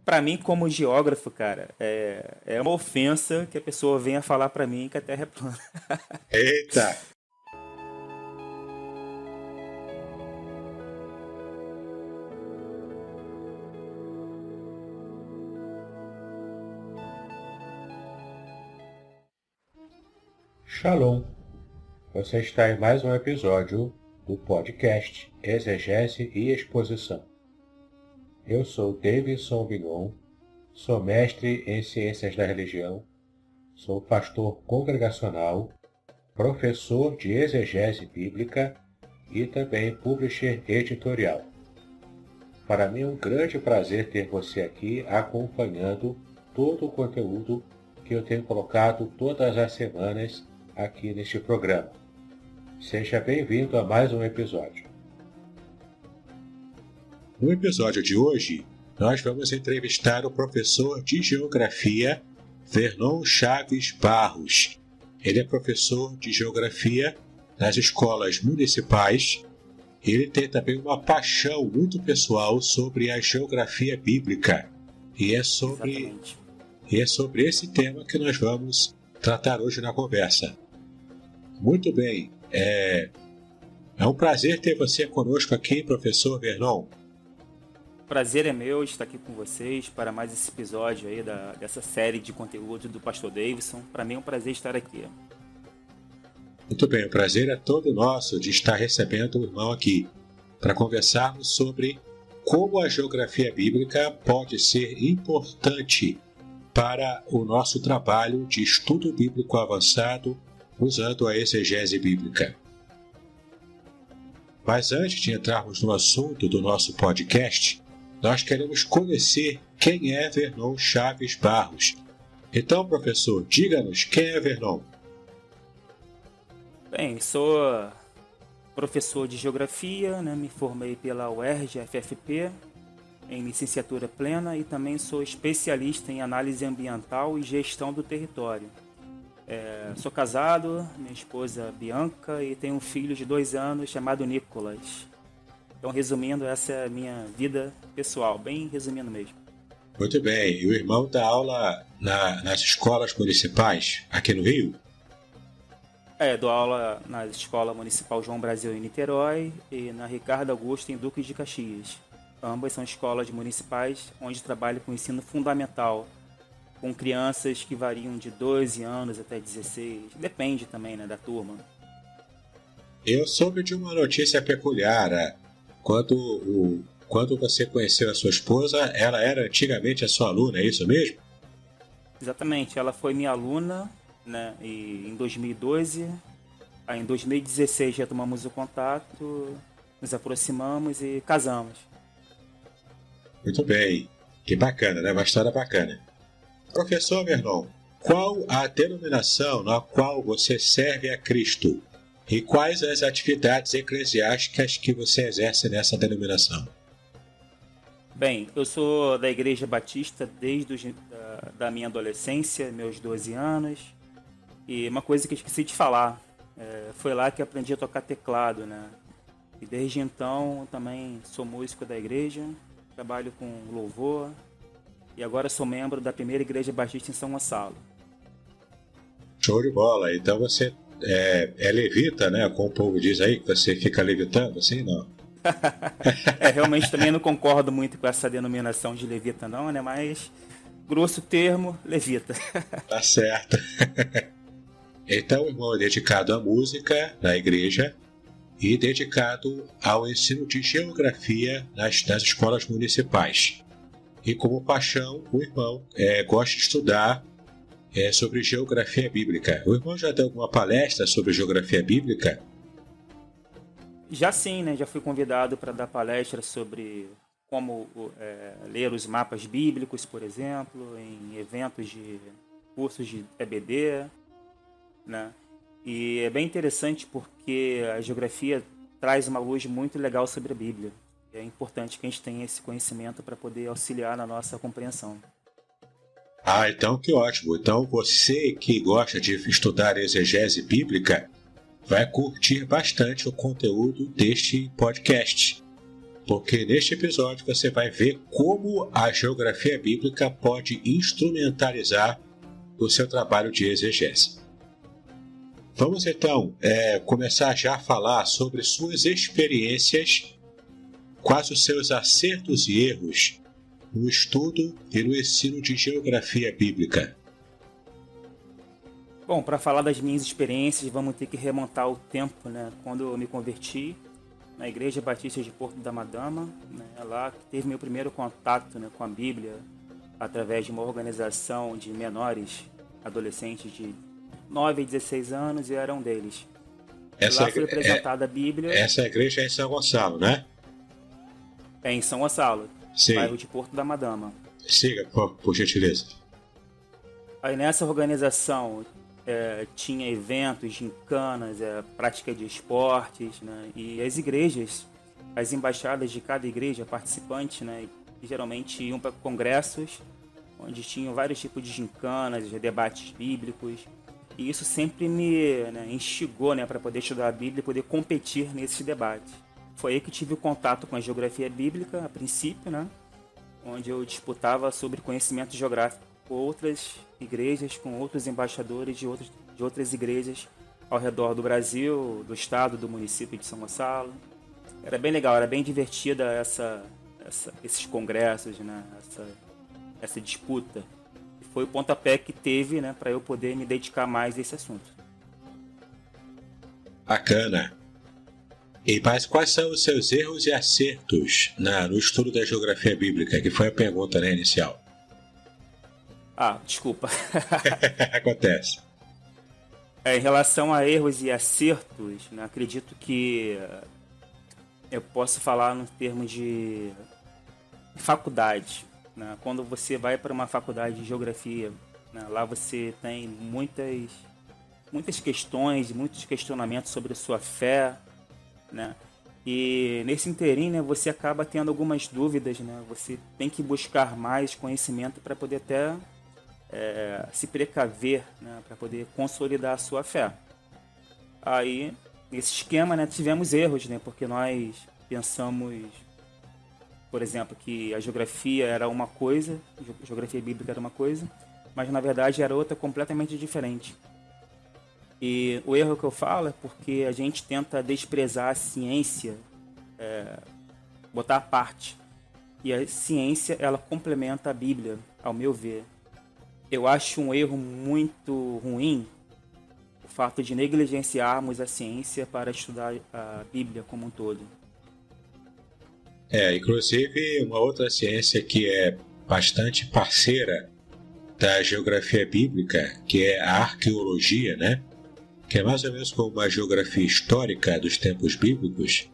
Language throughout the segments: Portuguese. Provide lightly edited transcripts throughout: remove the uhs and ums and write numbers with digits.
Para mim, como geógrafo, cara, é uma ofensa que a pessoa venha falar para mim que a Terra é plana. Eita! Shalom! Você está em mais um episódio do podcast Exegese e Exposição. Eu sou Davidson Bignon, sou mestre em Ciências da Religião, sou pastor congregacional, professor de exegese bíblica e também publisher editorial. Para mim é um grande prazer ter você aqui acompanhando todo o conteúdo que eu tenho colocado todas as semanas aqui neste programa. Seja bem-vindo a mais um episódio. No episódio de hoje, nós vamos entrevistar o professor de Geografia, Vernon Chaves Barros. Ele é professor de Geografia nas escolas municipais. Ele tem também uma paixão muito pessoal sobre a geografia bíblica. E é sobre esse tema que nós vamos tratar hoje na conversa. Muito bem, é um prazer ter você conosco aqui, professor Vernon. Prazer é meu estar aqui com vocês para mais esse episódio aí dessa série de conteúdo do Pastor Davidson. Para mim é um prazer estar aqui. Muito bem, o prazer é todo nosso de estar recebendo o irmão aqui para conversarmos sobre como a geografia bíblica pode ser importante para o nosso trabalho de estudo bíblico avançado usando a exegese bíblica. Mas antes de entrarmos no assunto do nosso podcast, nós queremos conhecer quem é Vernon Chaves Barros. Então, professor, diga-nos quem é Vernon. Bem, sou professor de Geografia, né? Me formei pela UERJ-FFP em licenciatura plena e também sou especialista em análise ambiental e gestão do território. Sou casado, minha esposa Bianca, e tenho um filho de 2 anos chamado Nicolas. Então, resumindo, essa é a minha vida pessoal, bem resumindo mesmo. Muito bem, e o irmão dá aula nas escolas municipais aqui no Rio? Dou aula na Escola Municipal João Brasil em Niterói e na Ricardo Augusto em Duque de Caxias. Ambas são escolas municipais onde trabalho com ensino fundamental, com crianças que variam de 12 anos até 16, depende também, né, da turma. Eu soube de uma notícia peculiar. Quando você conheceu a sua esposa, ela era antigamente a sua aluna, é isso mesmo? Exatamente, ela foi minha aluna, né, e em 2012, aí em 2016 retomamos o contato, nos aproximamos e casamos. Muito bem, que bacana, né? Uma história bacana. Professor Vernon, qual a denominação na qual você serve a Cristo? E quais as atividades eclesiásticas que você exerce nessa denominação? Bem, eu sou da Igreja Batista desde da minha adolescência, meus 12 anos. E uma coisa que eu esqueci de falar, foi lá que aprendi a tocar teclado, né? E desde então também sou músico da igreja, trabalho com louvor. E agora sou membro da primeira Igreja Batista em São Gonçalo. Show de bola! Então você é levita, né? Como o povo diz aí, que você fica levitando, assim, não? Realmente também não concordo muito com essa denominação de levita não, né? Mas, grosso termo, levita. Tá certo. Então o irmão é dedicado à música na igreja e dedicado ao ensino de geografia nas escolas municipais. E como paixão, o irmão gosta de estudar sobre geografia bíblica. O irmão já deu alguma palestra sobre geografia bíblica? Já sim, né? Já fui convidado para dar palestra sobre como ler os mapas bíblicos, por exemplo, em eventos de cursos de EBD, né? E é bem interessante porque a geografia traz uma luz muito legal sobre a Bíblia. É importante que a gente tenha esse conhecimento para poder auxiliar na nossa compreensão. Ah, então que ótimo. Então você que gosta de estudar exegese bíblica vai curtir bastante o conteúdo deste podcast. porque neste episódio você vai ver como a geografia bíblica pode instrumentalizar o seu trabalho de exegese. Vamos então começar já a falar sobre suas experiências, quais os seus acertos e erros no estudo e no ensino de geografia bíblica. Bom, para falar das minhas experiências, vamos ter que remontar o tempo, né? Quando eu me converti na Igreja Batista de Porto da Madama, né? Lá que teve meu primeiro contato, né, com a Bíblia, através de uma organização de menores, adolescentes de 9 a 16 anos, e era um deles. Lá foi apresentada a Bíblia. Essa igreja é em São Gonçalo, né? É em São Gonçalo, bairro de Porto da Madama. Siga, por gentileza. Aí nessa organização tinha eventos, gincanas, prática de esportes, né? E as igrejas, as embaixadas de cada igreja participante, né, geralmente iam para congressos onde tinham vários tipos de gincanas, de debates bíblicos. E isso sempre me, né, instigou, né, para poder estudar a Bíblia e poder competir nesses debates. Foi aí que tive o contato com a geografia bíblica, a princípio, né, onde eu disputava sobre conhecimento geográfico com outras igrejas, com outros embaixadores de outras igrejas ao redor do Brasil, do estado, do município de São Gonçalo. Era bem legal, era bem divertida esses congressos, né, essa disputa. Foi o pontapé que teve, né, para eu poder me dedicar mais a esse assunto. Bacana. Mas quais são os seus erros e acertos no estudo da geografia bíblica, que foi a pergunta, né, inicial? Desculpa. Acontece. Em relação a erros e acertos, né, acredito que eu posso falar no termo de faculdade. Né? Quando você vai para uma faculdade de geografia, né, lá você tem muitas questões, muitos questionamentos sobre a sua fé, né? E nesse inteirinho, né, você acaba tendo algumas dúvidas, né? Você tem que buscar mais conhecimento para poder até se precaver, né, para poder consolidar a sua fé. Aí, nesse esquema, né, tivemos erros, né, porque nós pensamos, por exemplo, que a geografia era uma coisa, a geografia bíblica era uma coisa, mas na verdade era outra completamente diferente. E o erro que eu falo é porque a gente tenta desprezar a ciência, botar à parte. E a ciência, ela complementa a Bíblia, ao meu ver. Eu acho um erro muito ruim o fato de negligenciarmos a ciência para estudar a Bíblia como um todo. Inclusive uma outra ciência que é bastante parceira da geografia bíblica, que é a arqueologia, né? Que é mais ou menos como uma geografia histórica dos tempos bíblicos.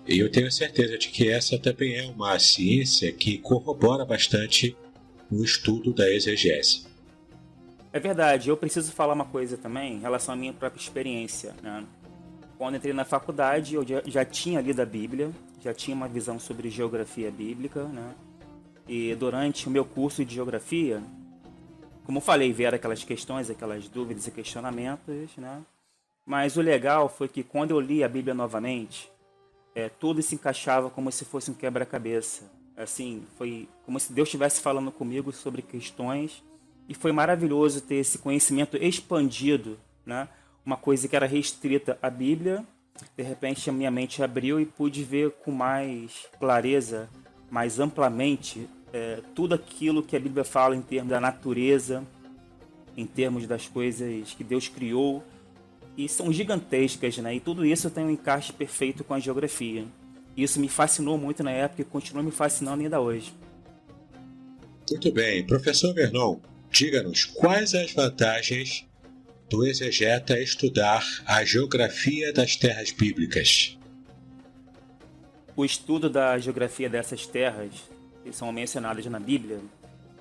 E eu tenho certeza de que essa também é uma ciência que corrobora bastante no estudo da exegese. É verdade, eu preciso falar uma coisa também em relação à minha própria experiência, né? Quando entrei na faculdade, eu já tinha lido a Bíblia, já tinha uma visão sobre geografia bíblica, né? E durante o meu curso de geografia, como eu falei, vieram aquelas questões, aquelas dúvidas e questionamentos, né? Mas o legal foi que quando eu li a Bíblia novamente, tudo se encaixava como se fosse um quebra-cabeça. Assim, foi como se Deus estivesse falando comigo sobre questões, e foi maravilhoso ter esse conhecimento expandido, né? Uma coisa que era restrita à Bíblia, de repente a minha mente abriu e pude ver com mais clareza, mais amplamente, tudo aquilo que a Bíblia fala em termos da natureza, em termos das coisas que Deus criou, e são gigantescas, né? E tudo isso tem um encaixe perfeito com a geografia. Isso me fascinou muito na época e continua me fascinando ainda hoje. Muito bem. Professor Vernon, diga-nos quais as vantagens do exegeta estudar a geografia das terras bíblicas. O estudo da geografia dessas terras, que são mencionadas na Bíblia,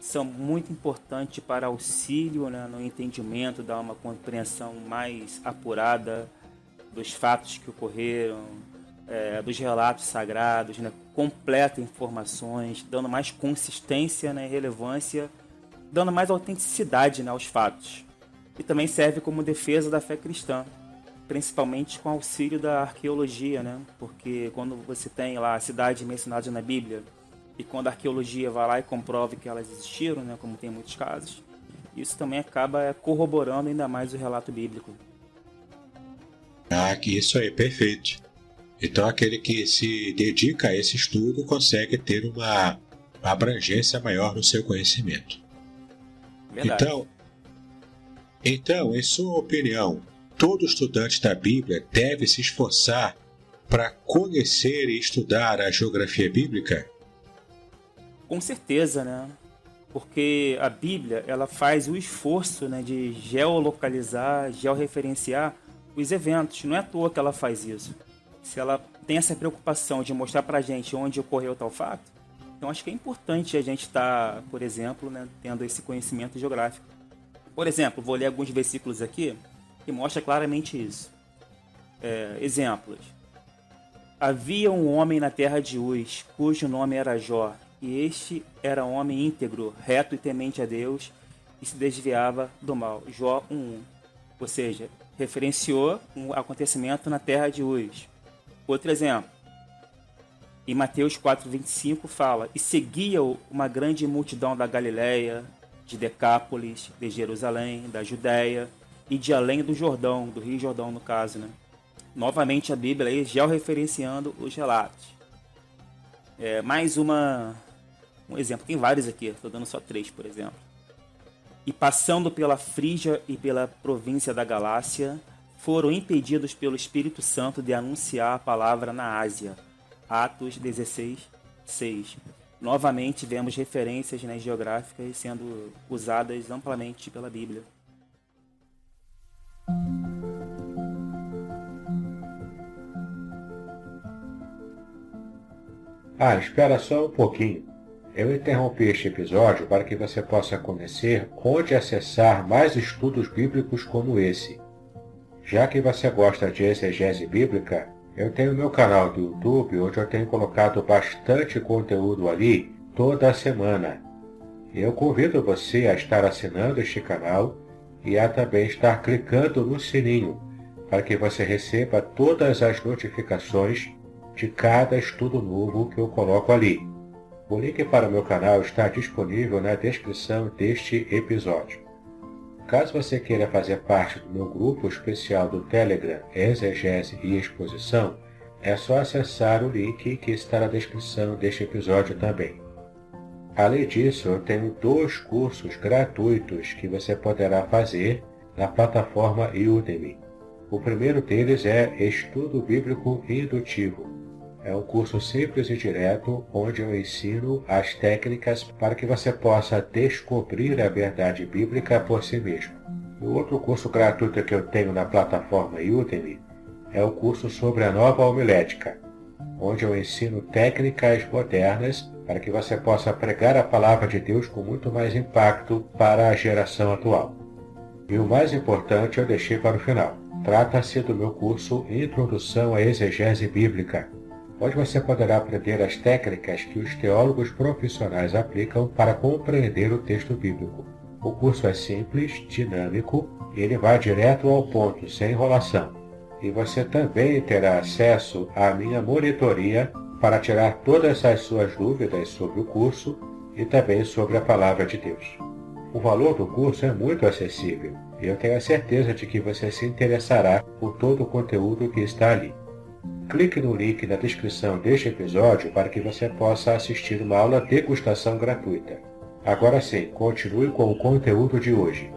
são muito importantes para auxílio, né, no entendimento, dar uma compreensão mais apurada dos fatos que ocorreram, dos relatos sagrados, né, completa informações, dando mais consistência, né, e relevância, dando mais autenticidade, né, aos fatos. E também serve como defesa da fé cristã, principalmente com auxílio da arqueologia, né? Porque quando você tem lá cidades mencionadas na Bíblia e quando a arqueologia vai lá e comprova que elas existiram, né? Como tem em muitos casos, isso também acaba corroborando ainda mais o relato bíblico. Que isso aí, perfeito. Então aquele que se dedica a esse estudo consegue ter uma abrangência maior no seu conhecimento. Verdade. Então, em sua opinião, todo estudante da Bíblia deve se esforçar para conhecer e estudar a geografia bíblica? Com certeza, né? Porque a Bíblia, ela faz o esforço, né, de geolocalizar, georreferenciar os eventos. Não é à toa que ela faz isso. Se ela tem essa preocupação de mostrar pra gente onde ocorreu tal fato, então acho que é importante a gente estar, por exemplo, né, tendo esse conhecimento geográfico. Por exemplo, vou ler alguns versículos aqui que mostram claramente isso. Exemplos. Havia um homem na terra de Uz, cujo nome era Jó, e este era um homem íntegro, reto e temente a Deus, e se desviava do mal. Jó 1:1. Ou seja, referenciou um acontecimento na terra de Uz. Outro exemplo. Em Mateus 4:25 fala: E seguia-o uma grande multidão da Galiléia, de Decápolis, de Jerusalém, da Judéia e de além do Jordão, do Rio Jordão no caso, né? Novamente a Bíblia aí georreferenciando os relatos. Mais um exemplo, tem vários aqui, estou dando só 3, por exemplo. E passando pela Frígia e pela província da Galácia, foram impedidos pelo Espírito Santo de anunciar a palavra na Ásia. Atos 16:6. Novamente vemos referências, né, geográficas sendo usadas amplamente pela Bíblia. Espera só um pouquinho. Eu interrompi este episódio para que você possa conhecer onde acessar mais estudos bíblicos como esse. Já que você gosta de exegese bíblica, eu tenho meu canal do YouTube, onde eu tenho colocado bastante conteúdo ali toda semana. Eu convido você a estar assinando este canal e a também estar clicando no sininho, para que você receba todas as notificações de cada estudo novo que eu coloco ali. O link para o meu canal está disponível na descrição deste episódio. Caso você queira fazer parte do meu grupo especial do Telegram Exegese e Exposição, é só acessar o link que está na descrição deste episódio também. Além disso, eu tenho 2 cursos gratuitos que você poderá fazer na plataforma Udemy. O primeiro deles é Estudo Bíblico Indutivo. É um curso simples e direto, onde eu ensino as técnicas para que você possa descobrir a verdade bíblica por si mesmo. O outro curso gratuito que eu tenho na plataforma Udemy é o curso sobre a nova homilética, onde eu ensino técnicas modernas para que você possa pregar a palavra de Deus com muito mais impacto para a geração atual. E o mais importante eu deixei para o final. Trata-se do meu curso Introdução à Exegese Bíblica, onde você poderá aprender as técnicas que os teólogos profissionais aplicam para compreender o texto bíblico. O curso é simples, dinâmico e ele vai direto ao ponto, sem enrolação. E você também terá acesso à minha monitoria para tirar todas as suas dúvidas sobre o curso e também sobre a Palavra de Deus. O valor do curso é muito acessível e eu tenho a certeza de que você se interessará por todo o conteúdo que está ali. Clique no link na descrição deste episódio para que você possa assistir uma aula degustação gratuita. Agora sim, continue com o conteúdo de hoje.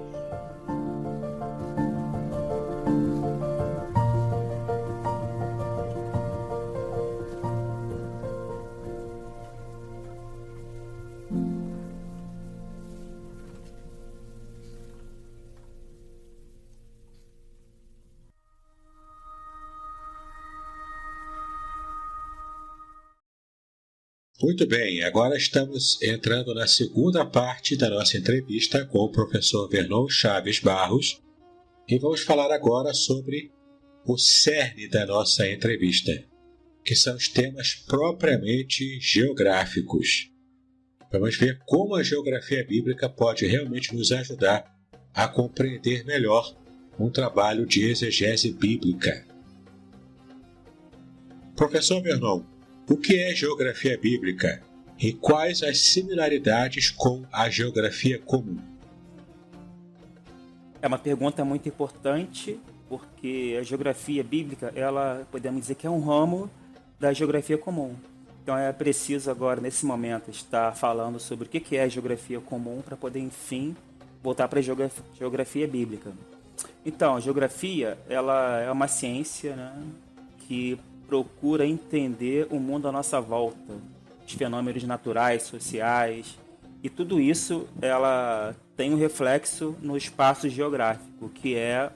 Muito bem, agora estamos entrando na segunda parte da nossa entrevista com o professor Vernon Chaves Barros e vamos falar agora sobre o cerne da nossa entrevista, que são os temas propriamente geográficos. Vamos ver como a geografia bíblica pode realmente nos ajudar a compreender melhor um trabalho de exegese bíblica. Professor Vernon, o que é geografia bíblica e quais as similaridades com a geografia comum? É uma pergunta muito importante, porque a geografia bíblica, ela podemos dizer que é um ramo da geografia comum. Então é preciso agora, nesse momento, estar falando sobre o que é a geografia comum para poder, enfim, voltar para a geografia bíblica. Então, a geografia, ela é uma ciência, né, que procura entender o mundo à nossa volta, os fenômenos naturais, sociais, e tudo isso ela tem um reflexo no espaço geográfico, que é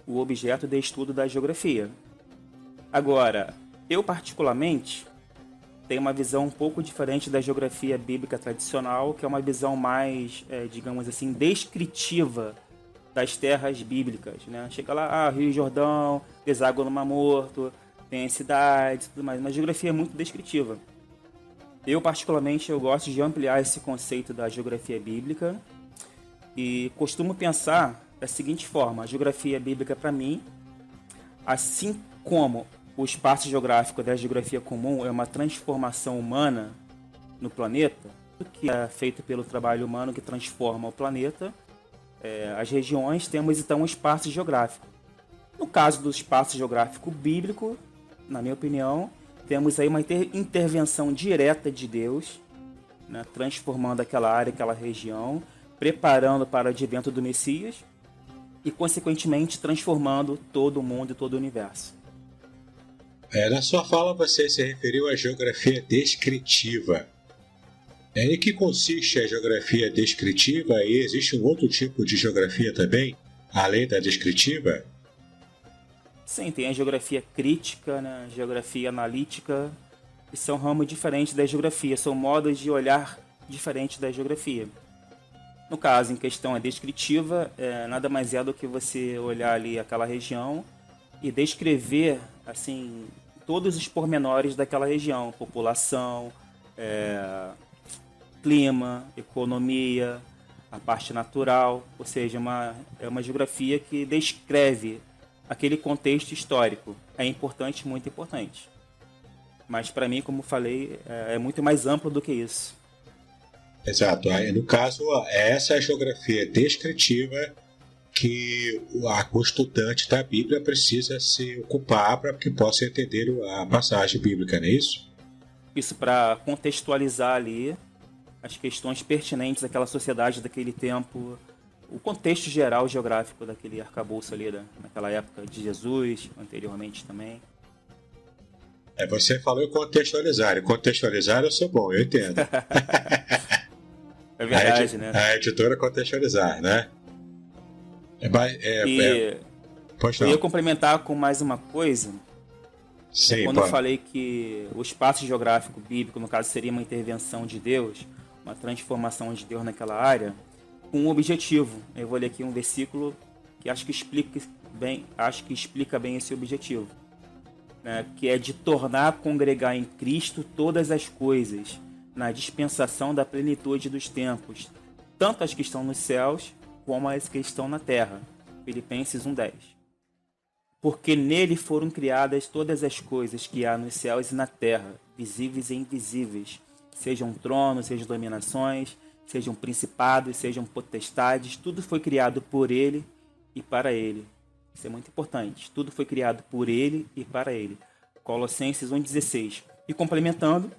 o objeto de estudo da geografia. Agora, eu particularmente tenho uma visão um pouco diferente da geografia bíblica tradicional, que é uma visão mais, digamos assim, descritiva das terras bíblicas, né? Chega lá, Rio Jordão, deságua no Mar Morto, tem as cidades, tudo mais. Uma geografia muito descritiva. Eu, particularmente, eu gosto de ampliar esse conceito da geografia bíblica e costumo pensar da seguinte forma: a geografia bíblica, para mim, assim como o espaço geográfico da geografia comum é uma transformação humana no planeta, que é feito pelo trabalho humano que transforma o planeta, as regiões, temos então um espaço geográfico. No caso do espaço geográfico bíblico, na minha opinião, temos aí uma intervenção direta de Deus, né, transformando aquela área, aquela região, preparando para o advento do Messias e, consequentemente, transformando todo o mundo e todo o universo. Na sua fala, você se referiu à geografia descritiva. Em que consiste a geografia descritiva e existe um outro tipo de geografia também, além da descritiva? Sim, tem a geografia crítica, né? Geografia analítica, que são ramos diferentes da geografia, são modos de olhar diferentes da geografia. No caso, em questão a descritiva, nada mais é do que você olhar ali aquela região e descrever assim todos os pormenores daquela região, população, clima, economia, a parte natural, ou seja, é uma geografia que descreve aquele contexto histórico. É importante, muito importante. Mas para mim, como falei, é muito mais amplo do que isso. Exato. No caso, essa é a geografia descritiva que o estudante da Bíblia precisa se ocupar para que possa entender a passagem bíblica, não é isso? Isso, para contextualizar ali as questões pertinentes àquela sociedade daquele tempo, o contexto geral geográfico daquele arcabouço ali naquela época de Jesus, anteriormente também. Você falou em contextualizar. E contextualizar eu sou bom, eu entendo. É verdade, né? A editora contextualizar, né? Eu ia complementar com mais uma coisa. Sim, quando eu falei que o espaço geográfico bíblico, no caso, seria uma intervenção de Deus, uma transformação de Deus naquela área, com um objetivo. Eu vou ler aqui um versículo que acho que explica bem esse objetivo, né? Que é de tornar a congregar em Cristo todas as coisas, na dispensação da plenitude dos tempos, tanto as que estão nos céus, como as que estão na terra. Filipenses 1:10. Porque nele foram criadas todas as coisas que há nos céus e na terra, visíveis e invisíveis, sejam tronos, sejam dominações, sejam principados, sejam potestades, tudo foi criado por ele e para ele. Isso é muito importante. Tudo foi criado por ele e para ele. Colossenses 1:16. E complementando,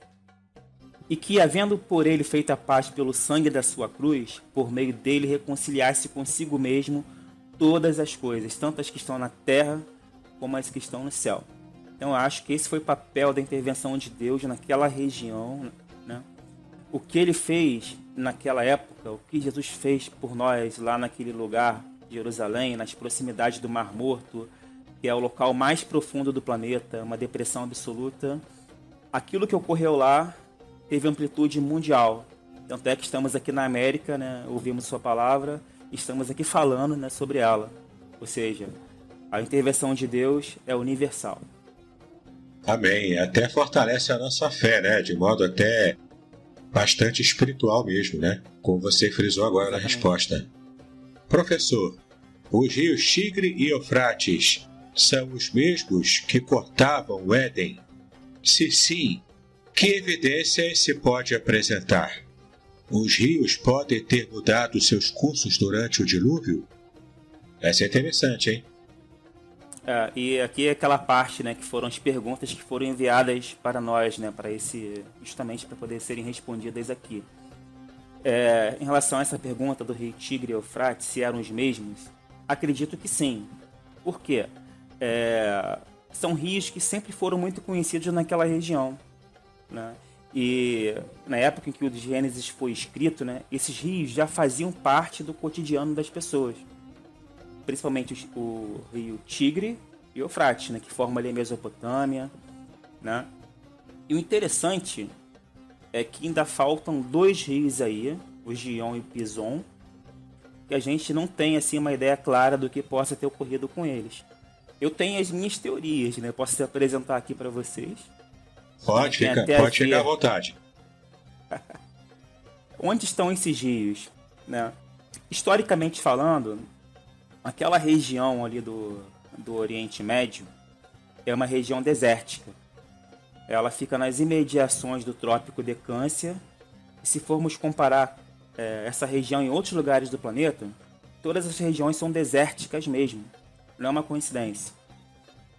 e que, havendo por ele feito a paz pelo sangue da sua cruz, por meio dele reconciliasse consigo mesmo todas as coisas, tanto as que estão na terra como as que estão no céu. Então eu acho que esse foi o papel da intervenção de Deus naquela região, né? O que ele fez naquela época, o que Jesus fez por nós lá naquele lugar, Jerusalém, nas proximidades do Mar Morto, que é o local mais profundo do planeta, uma depressão absoluta. Aquilo que ocorreu lá teve amplitude mundial. Tanto é que estamos aqui na América, né, ouvimos sua palavra, estamos aqui falando, né, sobre ela. Ou seja, a intervenção de Deus é universal. Amém. Até fortalece a nossa fé, né, de modo até bastante espiritual mesmo, né, como você frisou agora. Exatamente. Na resposta. Professor, Os rios Tigre e Eufrates são os mesmos que cortavam o Éden? Se sim, que evidências se pode apresentar? Os rios podem ter mudado seus cursos durante o dilúvio? Essa é interessante, hein? E aqui é aquela parte, né, que foram as perguntas que foram enviadas para nós, né, justamente para poder serem respondidas aqui. Em relação a essa pergunta do rio Tigre e Eufrates, se eram os mesmos, acredito que sim. Por quê? São rios que sempre foram muito conhecidos naquela região, né? E na época em que o Gênesis foi escrito, né, esses rios já faziam parte do cotidiano das pessoas. Principalmente o rio Tigre e Eufrates, né, que formam ali a Mesopotâmia, né? E o interessante é que ainda faltam 2 rios aí, o Gion e o Pison, que a gente não tem assim uma ideia clara do que possa ter ocorrido com eles. Eu tenho as minhas teorias, né? Posso apresentar aqui para vocês. Pode ficar à vontade. Onde estão esses rios, né? Historicamente falando, aquela região ali do Oriente Médio é uma região desértica. Ela fica nas imediações do Trópico de Câncer. E se formos comparar essa região em outros lugares do planeta, todas as regiões são desérticas mesmo. Não é uma coincidência.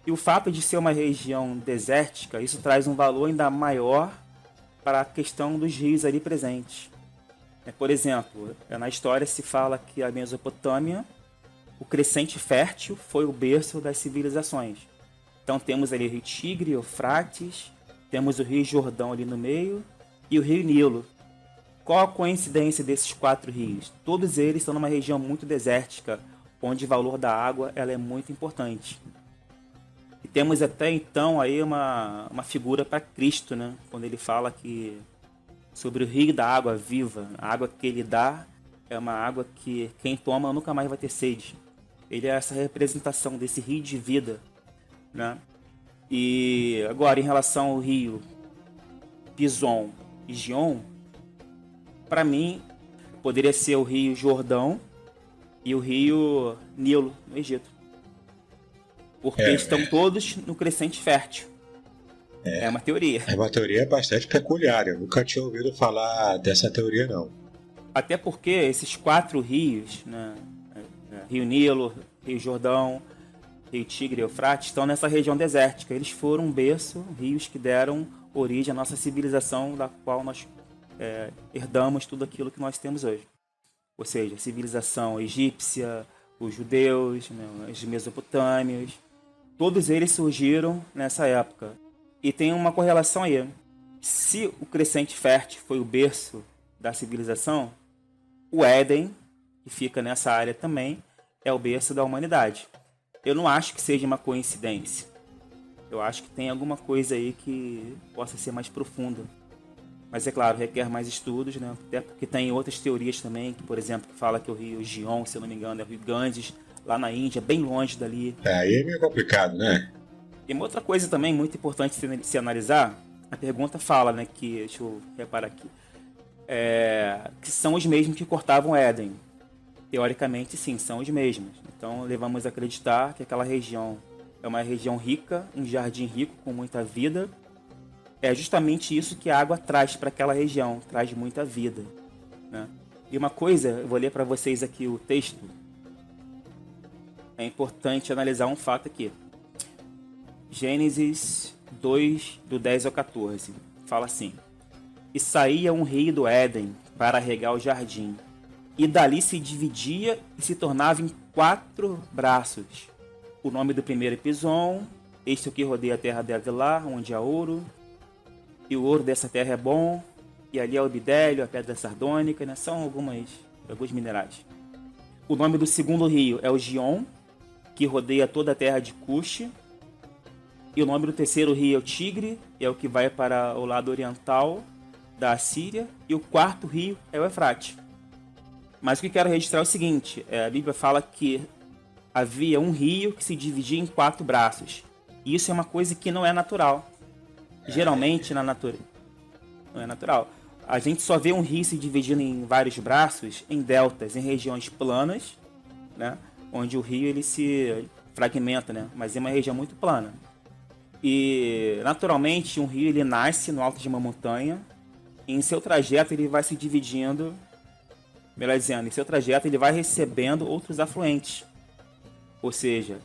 E o fato de ser uma região desértica, isso traz um valor ainda maior para a questão dos rios ali presentes. Por exemplo, na história se fala que a Mesopotâmia, o crescente fértil, foi o berço das civilizações. Então temos ali o rio Tigre, Eufrates, temos o rio Jordão ali no meio e o rio Nilo. Qual a coincidência desses 4 rios? Todos eles estão numa região muito desértica, onde o valor da água ela é muito importante. E temos até então aí uma figura para Cristo, né? Quando ele fala que sobre o rio da água viva, a água que ele dá é uma água que quem toma nunca mais vai ter sede. Ele é essa representação desse rio de vida, né? E agora, em relação ao rio Pison e Gion, para mim, poderia ser o rio Jordão e o rio Nilo, no Egito. Porque estão todos no crescente fértil. É uma teoria. É uma teoria bastante peculiar. Eu nunca tinha ouvido falar dessa teoria, não. Até porque esses 4 rios, né, Rio Nilo, Rio Jordão, Rio Tigre e Eufrates, estão nessa região desértica. Eles foram um berço, rios que deram origem à nossa civilização, da qual nós herdamos tudo aquilo que nós temos hoje. Ou seja, a civilização egípcia, os judeus, né, os mesopotâmios, todos eles surgiram nessa época. E tem uma correlação aí. Se o crescente fértil foi o berço da civilização, o Éden, que fica nessa área também, é o berço da humanidade. Eu não acho que seja uma coincidência. Eu acho que tem alguma coisa aí que possa ser mais profunda. Mas é claro, requer mais estudos, né? Até porque tem outras teorias também, que, por exemplo, que fala que o rio Gion, se eu não me engano, é o rio Ganges, lá na Índia, bem longe dali. Aí é meio complicado, né? E uma outra coisa também muito importante se analisar, a pergunta fala, né, que, deixa eu reparar aqui, que são os mesmos que cortavam Éden. Teoricamente, sim, são os mesmos. Então, levamos a acreditar que aquela região é uma região rica, um jardim rico com muita vida. É justamente isso que a água traz para aquela região, traz muita vida, né? E uma coisa, eu vou ler para vocês aqui o texto. É importante analisar um fato aqui. Gênesis 2, do 10 ao 14. Fala assim: E saía um rio do Éden para regar o jardim, e dali se dividia e se tornava em 4 braços. O nome do primeiro é Pison, este é o que rodeia a terra de Avilar, onde há ouro. E o ouro dessa terra é bom, e ali é o bidélio, a pedra sardônica, né? São alguns minerais. O nome do segundo rio é o Gion, que rodeia toda a terra de Cuxi. E o nome do terceiro rio é o Tigre, é o que vai para o lado oriental da Assíria. E o 4º rio é o Eufrates. Mas o que quero registrar é o seguinte, a Bíblia fala que havia um rio que se dividia em 4 braços. E isso é uma coisa que não é natural. Geralmente na natureza não é natural. A gente só vê um rio se dividindo em vários braços, em deltas, em regiões planas, né? onde o rio ele se fragmenta, né? Mas é uma região muito plana. E naturalmente um rio ele nasce no alto de uma montanha e em seu trajeto ele vai se dividindo, melhor dizendo, em seu trajeto ele vai recebendo outros afluentes. Ou seja,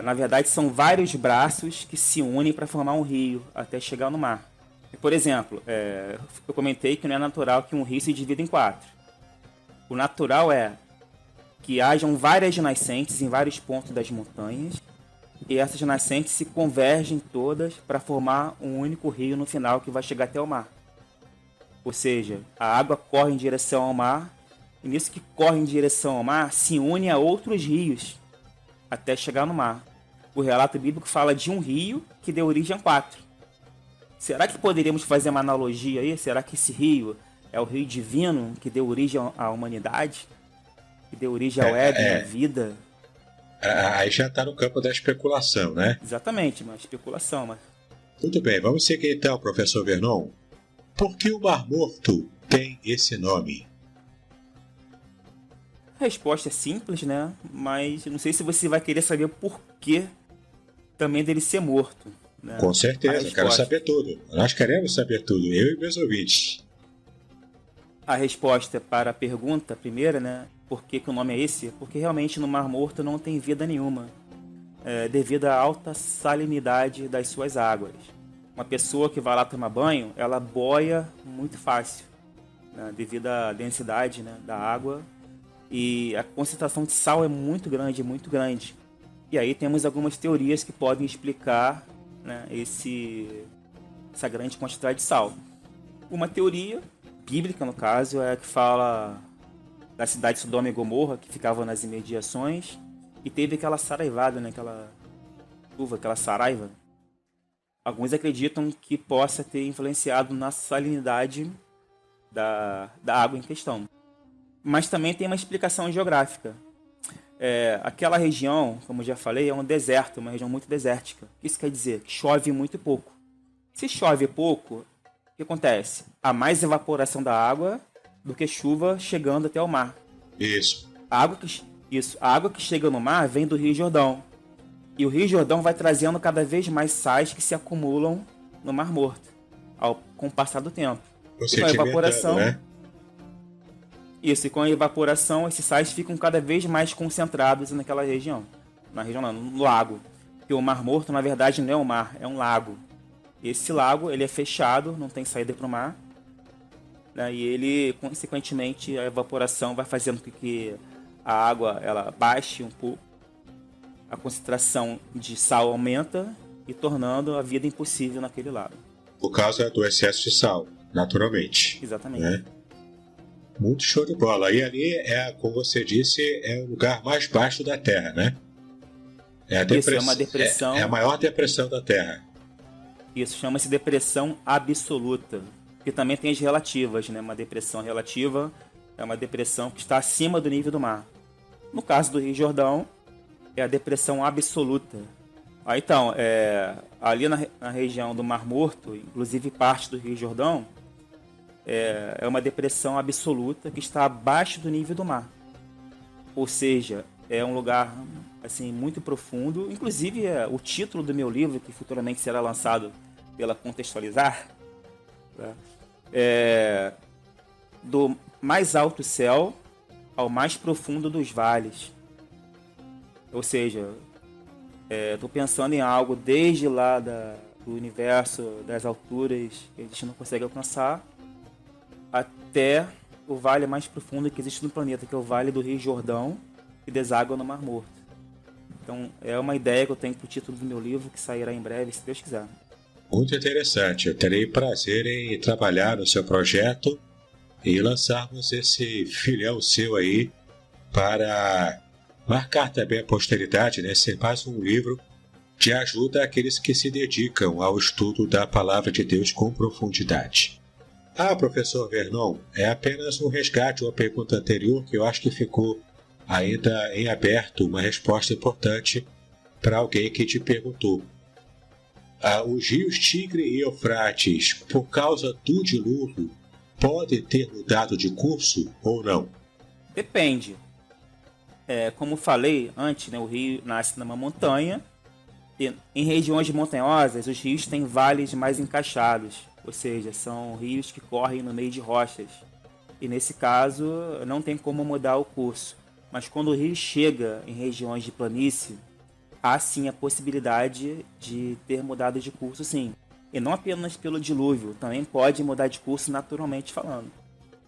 na verdade são vários braços que se unem para formar um rio até chegar no mar. Por exemplo, eu comentei que não é natural que um rio se divida em 4. O natural é que hajam várias nascentes em vários pontos das montanhas e essas nascentes se convergem todas para formar um único rio no final que vai chegar até o mar. Ou seja, a água corre em direção ao mar e nisso que corre em direção ao mar se une a outros rios até chegar no mar. O relato bíblico fala de um rio que deu origem a 4. Será que poderíamos fazer uma analogia aí? Será que esse rio é o rio divino que deu origem à humanidade? Que deu origem ao Éden, à vida? Aí já está no campo da especulação, né? Exatamente, uma especulação. Mas... Muito bem, vamos seguir então, professor Vernon. Por que o Mar Morto tem esse nome? A resposta é simples, né? Mas não sei se você vai querer saber o porquê também dele ser morto. Né? Com certeza, quero saber tudo. Nós queremos saber tudo, eu e meus ouvintes. A resposta para a pergunta primeira, né? Por que o nome é esse? Porque realmente no Mar Morto não tem vida nenhuma, devido à alta salinidade das suas águas. Uma pessoa que vai lá tomar banho, ela boia muito fácil, né? Devido à densidade, né, da água. E a concentração de sal é muito grande, muito grande. E aí temos algumas teorias que podem explicar, né, essa grande quantidade de sal. Uma teoria bíblica, no caso, é a que fala da cidade de Sodoma e Gomorra, que ficava nas imediações, e teve aquela saraivada, né, aquela chuva, aquela saraiva. Alguns acreditam que possa ter influenciado na salinidade da água em questão. Mas também tem uma explicação geográfica. Aquela região, como eu já falei, é um deserto, uma região muito desértica. O que isso quer dizer? Que chove muito pouco. Se chove pouco, o que acontece? Há mais evaporação da água do que chuva chegando até o mar. Isso. A água que chega no mar vem do Rio Jordão. E o Rio Jordão vai trazendo cada vez mais sais que se acumulam no Mar Morto, com o passar do tempo. E com a evaporação, né? Isso, e com a evaporação, esses sais ficam cada vez mais concentrados naquela região. Na região não, no lago. Porque o Mar Morto, na verdade, não é um mar, é um lago. Esse lago, ele é fechado, não tem saída para o mar. Né? E ele, consequentemente, a evaporação vai fazendo com que a água ela baixe um pouco. A concentração de sal aumenta e tornando a vida impossível naquele lago. Por causa do excesso de sal, naturalmente. Exatamente. Né? Muito show de bola. E ali, como você disse, é o lugar mais baixo da Terra, né? Isso, é uma depressão. É a maior depressão da Terra. Isso, chama-se depressão absoluta. Que também tem as relativas, né? Uma depressão relativa é uma depressão que está acima do nível do mar. No caso do Rio Jordão, é a depressão absoluta. Então, ali na região do Mar Morto, inclusive parte do Rio Jordão, é uma depressão absoluta que está abaixo do nível do mar. Ou seja, é um lugar assim, muito profundo. Inclusive, o título do meu livro, que futuramente será lançado pela Contextualizar, do mais alto céu ao mais profundo dos vales. Ou seja, estou pensando em algo desde lá do universo, das alturas que a gente não consegue alcançar, até o vale mais profundo que existe no planeta, que é o Vale do Rio Jordão, que deságua no Mar Morto. Então, é uma ideia que eu tenho para o título do meu livro, que sairá em breve, se Deus quiser. Muito interessante. Eu terei prazer em trabalhar no seu projeto e lançarmos esse filhão seu aí para marcar também a posteridade, né? Ser mais um livro de ajuda àqueles que se dedicam ao estudo da Palavra de Deus com profundidade. Professor Vernon, é apenas um resgate, uma pergunta anterior que eu acho que ficou ainda em aberto, uma resposta importante para alguém que te perguntou. Os rios Tigre e Eufrates, por causa do dilúvio, podem ter mudado de curso ou não? Depende. Como falei antes, né, o rio nasce numa montanha. E em regiões montanhosas, os rios têm vales mais encaixados, ou seja, são rios que correm no meio de rochas. E nesse caso, não tem como mudar o curso. Mas quando o rio chega em regiões de planície, há sim a possibilidade de ter mudado de curso, sim. E não apenas pelo dilúvio, também pode mudar de curso naturalmente falando.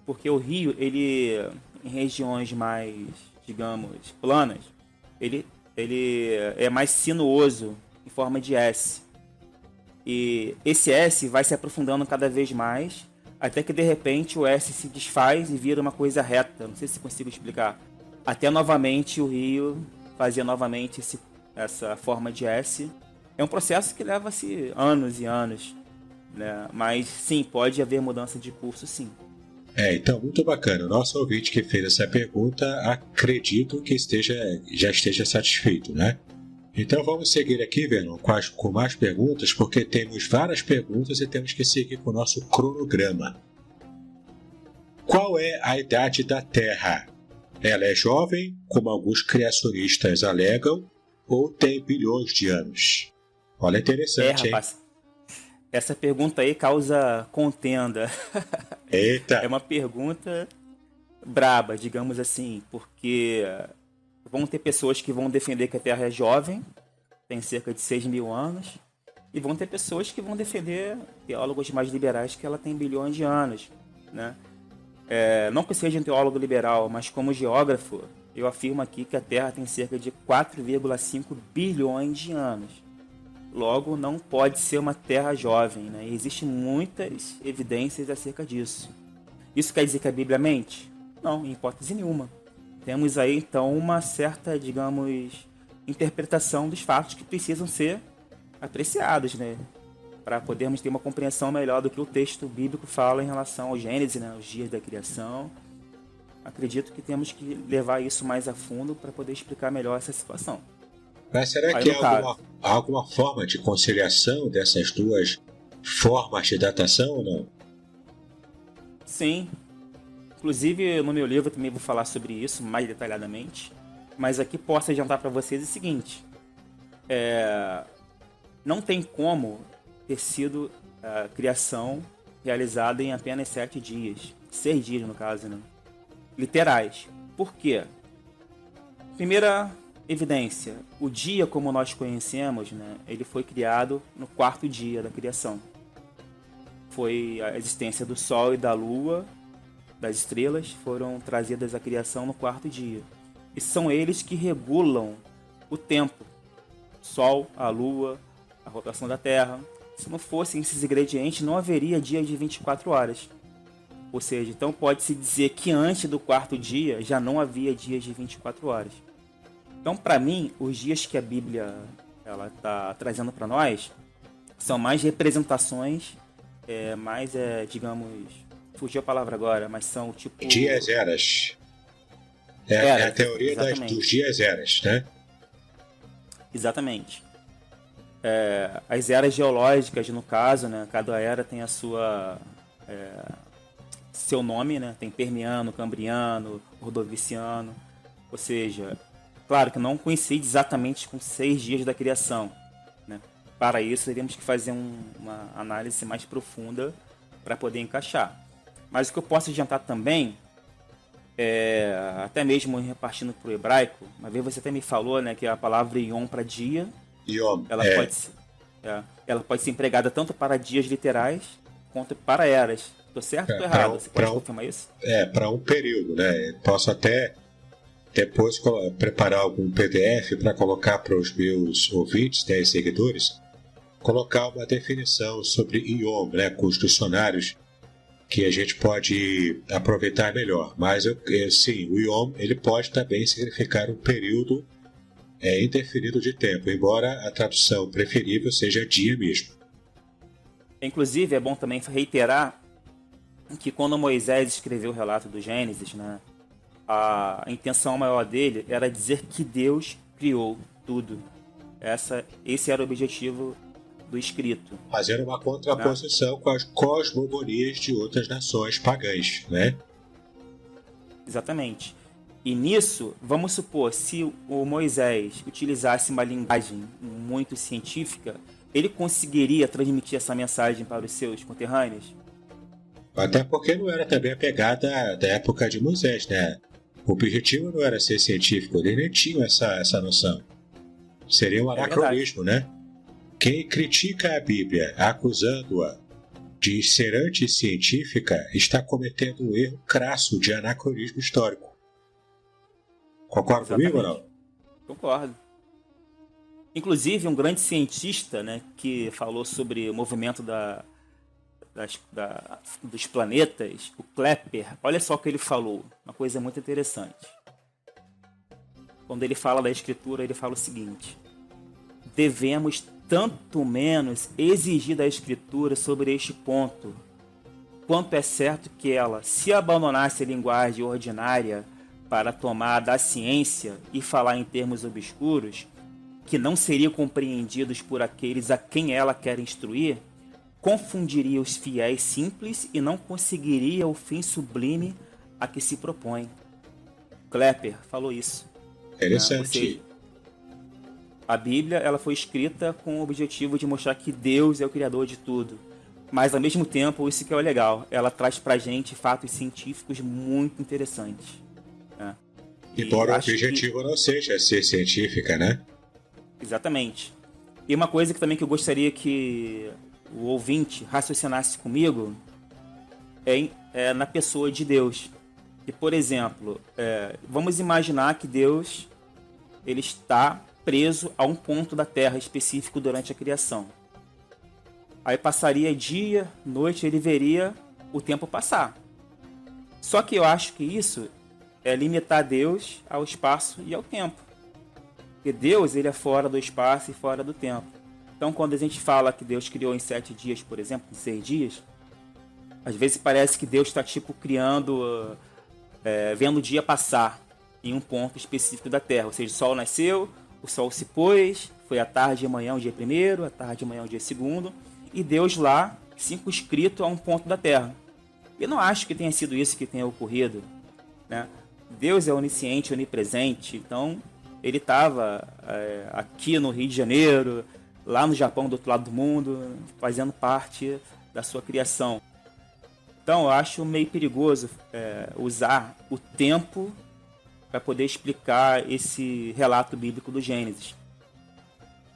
Porque o rio, ele, em regiões mais, digamos, planas, ele é mais sinuoso, em forma de S. E esse S vai se aprofundando cada vez mais, até que de repente o S se desfaz e vira uma coisa reta. Não sei se consigo explicar. Até novamente o rio fazer novamente essa forma de S. É um processo que leva-se anos e anos, né? Mas sim, pode haver mudança de curso, sim. Então, muito bacana. O nosso ouvinte que fez essa pergunta, acredito que já esteja satisfeito, né? Então vamos seguir aqui, Vernon, com mais perguntas, porque temos várias perguntas e temos que seguir com o nosso cronograma. Qual é a idade da Terra? Ela é jovem, como alguns criacionistas alegam, ou tem bilhões de anos? Olha, interessante, rapaz, hein? Essa pergunta aí causa contenda. Eita! É uma pergunta braba, digamos assim, porque vão ter pessoas que vão defender que a Terra é jovem, tem cerca de 6.000 anos, e vão ter pessoas que vão defender, teólogos mais liberais, que ela tem bilhões de anos, né? Não que eu seja um teólogo liberal, mas como geógrafo, eu afirmo aqui que a Terra tem cerca de 4,5 bilhões de anos. Logo, não pode ser uma Terra jovem, né? E existem muitas evidências acerca disso. Isso quer dizer que a Bíblia mente? Não, em hipótese nenhuma. Temos aí, então, uma certa, digamos, interpretação dos fatos que precisam ser apreciados, né? Para podermos ter uma compreensão melhor do que o texto bíblico fala em relação ao Gênesis, né? Os dias da criação. Acredito que temos que levar isso mais a fundo para poder explicar melhor essa situação. Mas será que há alguma forma de conciliação dessas duas formas de datação ou não? Sim. Inclusive, no meu livro eu também vou falar sobre isso mais detalhadamente. Mas aqui posso adiantar para vocês o seguinte. Não tem como ter sido a criação realizada em apenas 7 dias. 6 dias, no caso, né? Literais. Por quê? Primeira evidência. O dia como nós conhecemos, né, ele foi criado no 4º dia da criação. Foi a existência do Sol e da Lua, das estrelas, foram trazidas à criação no 4º dia. E são eles que regulam o tempo. Sol, a Lua, a rotação da Terra. Se não fossem esses ingredientes, não haveria dia de 24 horas. Ou seja, então pode-se dizer que antes do 4º dia já não havia dias de 24 horas. Então, para mim, os dias que a Bíblia está trazendo para nós são mais representações, digamos, fugiu a palavra agora, mas são tipo... Dias eras. É a teoria dos dias eras, né? Exatamente. As eras geológicas, no caso, né? Cada era tem a sua... seu nome, né? Tem Permiano, Cambriano, Ordoviciano, ou seja... Claro que não coincide exatamente com 6 dias da criação, né? Para isso, teríamos que fazer uma análise mais profunda para poder encaixar. Mas o que eu posso adiantar também, até mesmo repartindo para o hebraico, uma vez você até me falou, né, que a palavra Yom para dia, Yom, ela pode ser empregada tanto para dias literais quanto para eras. Estou certo ou estou errado? Você pode confirmar isso? Para um período, né? Posso até depois preparar algum PDF para colocar para os meus ouvintes, 10 seguidores, colocar uma definição sobre Yom, né, com os dicionários, que a gente pode aproveitar melhor. Mas sim, o Yom ele pode também significar um período indefinido de tempo, embora a tradução preferível seja dia mesmo. Inclusive, é bom também reiterar que quando Moisés escreveu o relato do Gênesis, né, a intenção maior dele era dizer que Deus criou tudo. Esse era o objetivo do escrito. Fazer uma contraposição com as cosmogonias de outras nações pagãs, né? Exatamente. E nisso, vamos supor, se o Moisés utilizasse uma linguagem muito científica, ele conseguiria transmitir essa mensagem para os seus conterrâneos? Até porque não era também a pegada da época de Moisés, né? O objetivo não era ser científico, eles nem tinham essa noção. Seria um anacronismo, né? Quem critica a Bíblia acusando-a de ser anticientífica está cometendo um erro crasso de anacronismo histórico. Concorda comigo ou não? Concordo. Inclusive, um grande cientista, né, que falou sobre o movimento dos planetas, o Kepler, olha só o que ele falou, uma coisa muito interessante. Quando ele fala da escritura, ele fala o seguinte: devemos tanto menos exigir da escritura sobre este ponto, quanto é certo que ela, se abandonasse a linguagem ordinária para tomar da ciência e falar em termos obscuros, que não seriam compreendidos por aqueles a quem ela quer instruir, confundiria os fiéis simples e não conseguiria o fim sublime a que se propõe. Kepler falou isso. Interessante. Ou seja, a Bíblia ela foi escrita com o objetivo de mostrar que Deus é o criador de tudo. Mas, ao mesmo tempo, isso que é o legal, ela traz pra gente fatos científicos muito interessantes. Né? Embora o objetivo não seja ser científica, né? Exatamente. E uma coisa que também que eu gostaria que o ouvinte raciocinasse comigo é na pessoa de Deus. E, por exemplo, vamos imaginar que Deus ele está preso a um ponto da Terra específico durante a criação. Aí passaria dia, noite, ele veria o tempo passar. Só que eu acho que isso é limitar Deus ao espaço e ao tempo. Porque Deus ele é fora do espaço e fora do tempo. Então, quando a gente fala que Deus criou em 7 dias, por exemplo, em 6 dias, às vezes parece que Deus está criando, vendo o dia passar em um ponto específico da Terra. Ou seja, o Sol nasceu, o Sol se pôs, foi a tarde e amanhã o dia 1º, a tarde e amanhã o dia 2º, e Deus lá, circunscrito a um ponto da Terra. Eu não acho que tenha sido isso que tenha ocorrido, né? Deus é onisciente, onipresente, então ele estava aqui no Rio de Janeiro, lá no Japão, do outro lado do mundo, fazendo parte da sua criação. Então eu acho meio perigoso usar o tempo para poder explicar esse relato bíblico do Gênesis.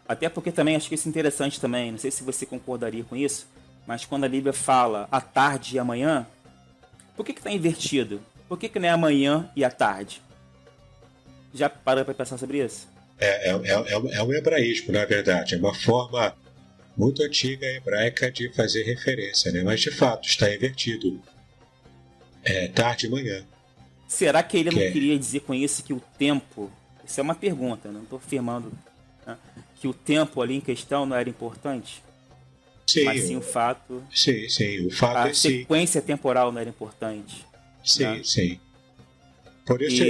Até porque também acho que isso é interessante também, não sei se você concordaria com isso, mas quando a Bíblia fala a tarde e amanhã, por que está invertido? Por que não é amanhã e a tarde? Já parou para pensar sobre isso? É um hebraísmo, na verdade. É uma forma muito antiga hebraica de fazer referência, né? Mas de fato está invertido. É tarde e manhã. Será que ele não queria dizer com isso que o tempo... Isso é uma pergunta, não estou afirmando, né? Que o tempo ali em questão não era importante? Sim. Mas sim o fato... Sim. O fato a sequência temporal não era importante. Sim, né? Sim. Por isso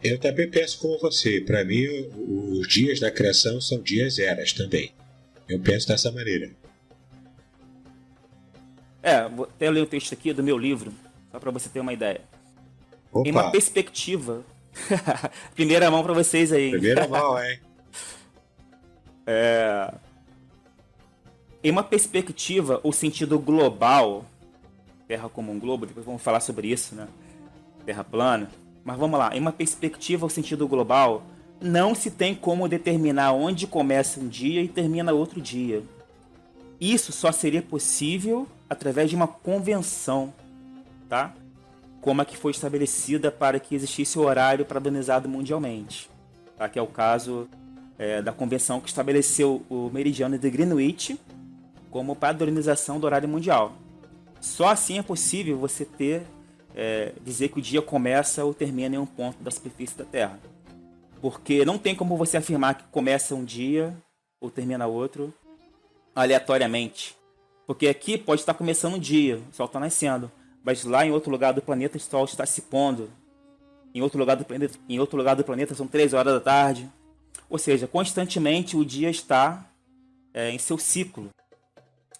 eu também penso como você. Para mim, os dias da criação são dias eras também. Eu penso dessa maneira. Vou até ler o texto aqui do meu livro, só para você ter uma ideia. Opa. Em uma perspectiva... Primeira mão para vocês aí. Primeira mão, hein? Em uma perspectiva, o sentido global, Terra como um globo, depois vamos falar sobre isso, né? Terra plana. Mas vamos lá, em uma perspectiva, o sentido global, não se tem como determinar onde começa um dia e termina outro dia. Isso só seria possível através de uma convenção, tá? Como a que foi estabelecida para que existisse o horário padronizado mundialmente, tá? Que é o caso da convenção que estabeleceu o meridiano de Greenwich como padronização do horário mundial. Só assim é possível você dizer que o dia começa ou termina em um ponto da superfície da Terra. Porque não tem como você afirmar que começa um dia ou termina outro aleatoriamente. Porque aqui pode estar começando um dia, o Sol está nascendo, mas lá em outro lugar do planeta o Sol está se pondo. Em outro lugar do planeta são 3 horas da tarde. Ou seja, constantemente o dia está em seu ciclo.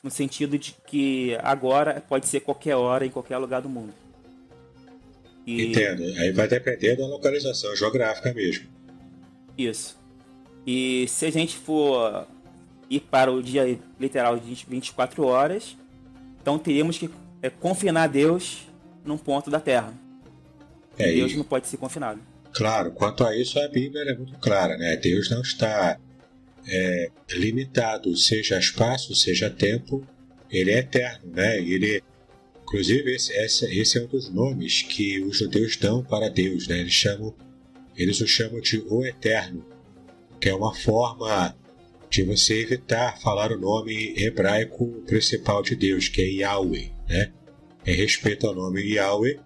No sentido de que agora pode ser qualquer hora, em qualquer lugar do mundo. Entendo. Aí vai depender da localização geográfica mesmo. Isso. E se a gente for ir para o dia literal de 24 horas, então teríamos que confinar Deus num ponto da Terra. Deus não pode ser confinado. Claro, quanto a isso a Bíblia é muito clara, né? Deus não está limitado, seja espaço, seja tempo, ele é eterno, né? Inclusive, esse é um dos nomes que os judeus dão para Deus, né? Eles o chamam de o Eterno, que é uma forma de você evitar falar o nome hebraico principal de Deus, que é Yahweh, né? Em respeito ao nome Yahweh,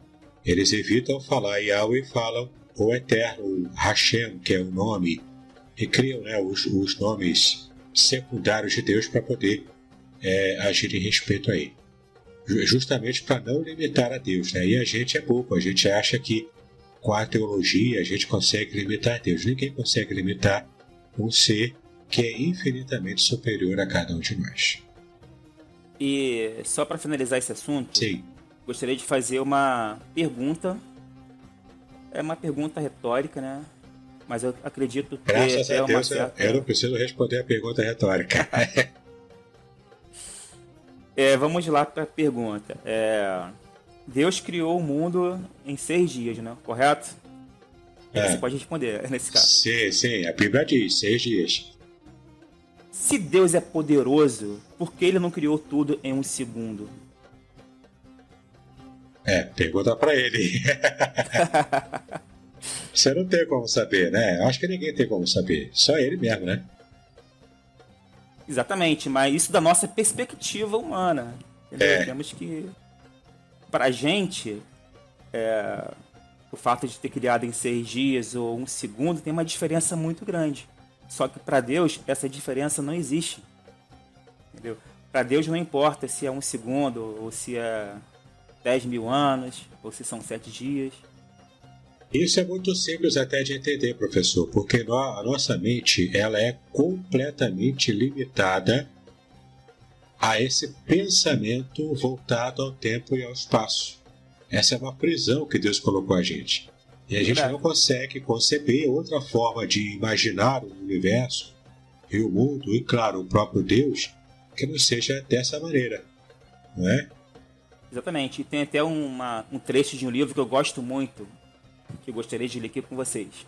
eles evitam falar Yahweh e falam o Eterno, Hashem, que é o nome, e criam, né, os nomes secundários de Deus para poder agir em respeito a ele. Justamente para não limitar a Deus, né? E a gente é bobo, a gente acha que com a teologia a gente consegue limitar Deus. Ninguém consegue limitar um ser que é infinitamente superior a cada um de nós. E só para finalizar esse assunto, sim, gostaria de fazer uma pergunta. É uma pergunta retórica, né? Mas eu acredito que graças a Deus, certa... eu não preciso responder a pergunta retórica. Vamos lá para a pergunta. Deus criou o mundo em 6 dias, né? Correto? Você pode responder nesse caso. Sim, a Bíblia diz 6 dias. Se Deus é poderoso, por que ele não criou tudo em 1 segundo? Pergunta para ele. Você não tem como saber, né? Acho que ninguém tem como saber. Só ele mesmo, né? Exatamente, mas isso da nossa perspectiva humana. Temos que... Pra gente, o fato de ter criado em 6 dias ou 1 segundo tem uma diferença muito grande. Só que para Deus, essa diferença não existe. Entendeu? Para Deus não importa se é 1 segundo, ou se é 10 mil anos, ou se são 7 dias. Isso é muito simples até de entender, professor, porque a nossa mente ela é completamente limitada a esse pensamento voltado ao tempo e ao espaço. Essa é uma prisão que Deus colocou a gente. E a gente não consegue conceber outra forma de imaginar o universo e o mundo, e claro, o próprio Deus, que não seja dessa maneira, não é? Exatamente. E tem até um trecho de um livro que eu gosto muito, que eu gostaria de ler aqui com vocês.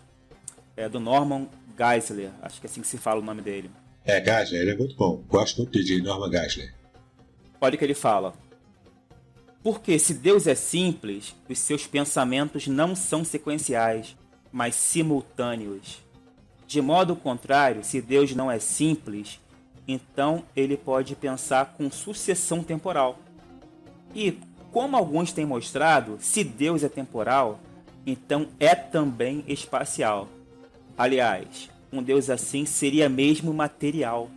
É do Norman Geisler, acho que é assim que se fala o nome dele. Geisler, ele é muito bom. Gosto muito de Norman Geisler. Olha o que ele fala. Porque se Deus é simples, os seus pensamentos não são sequenciais, mas simultâneos. De modo contrário, se Deus não é simples, então ele pode pensar com sucessão temporal. E, como alguns têm mostrado, se Deus é temporal, então é também espacial. Aliás, um Deus assim seria mesmo material.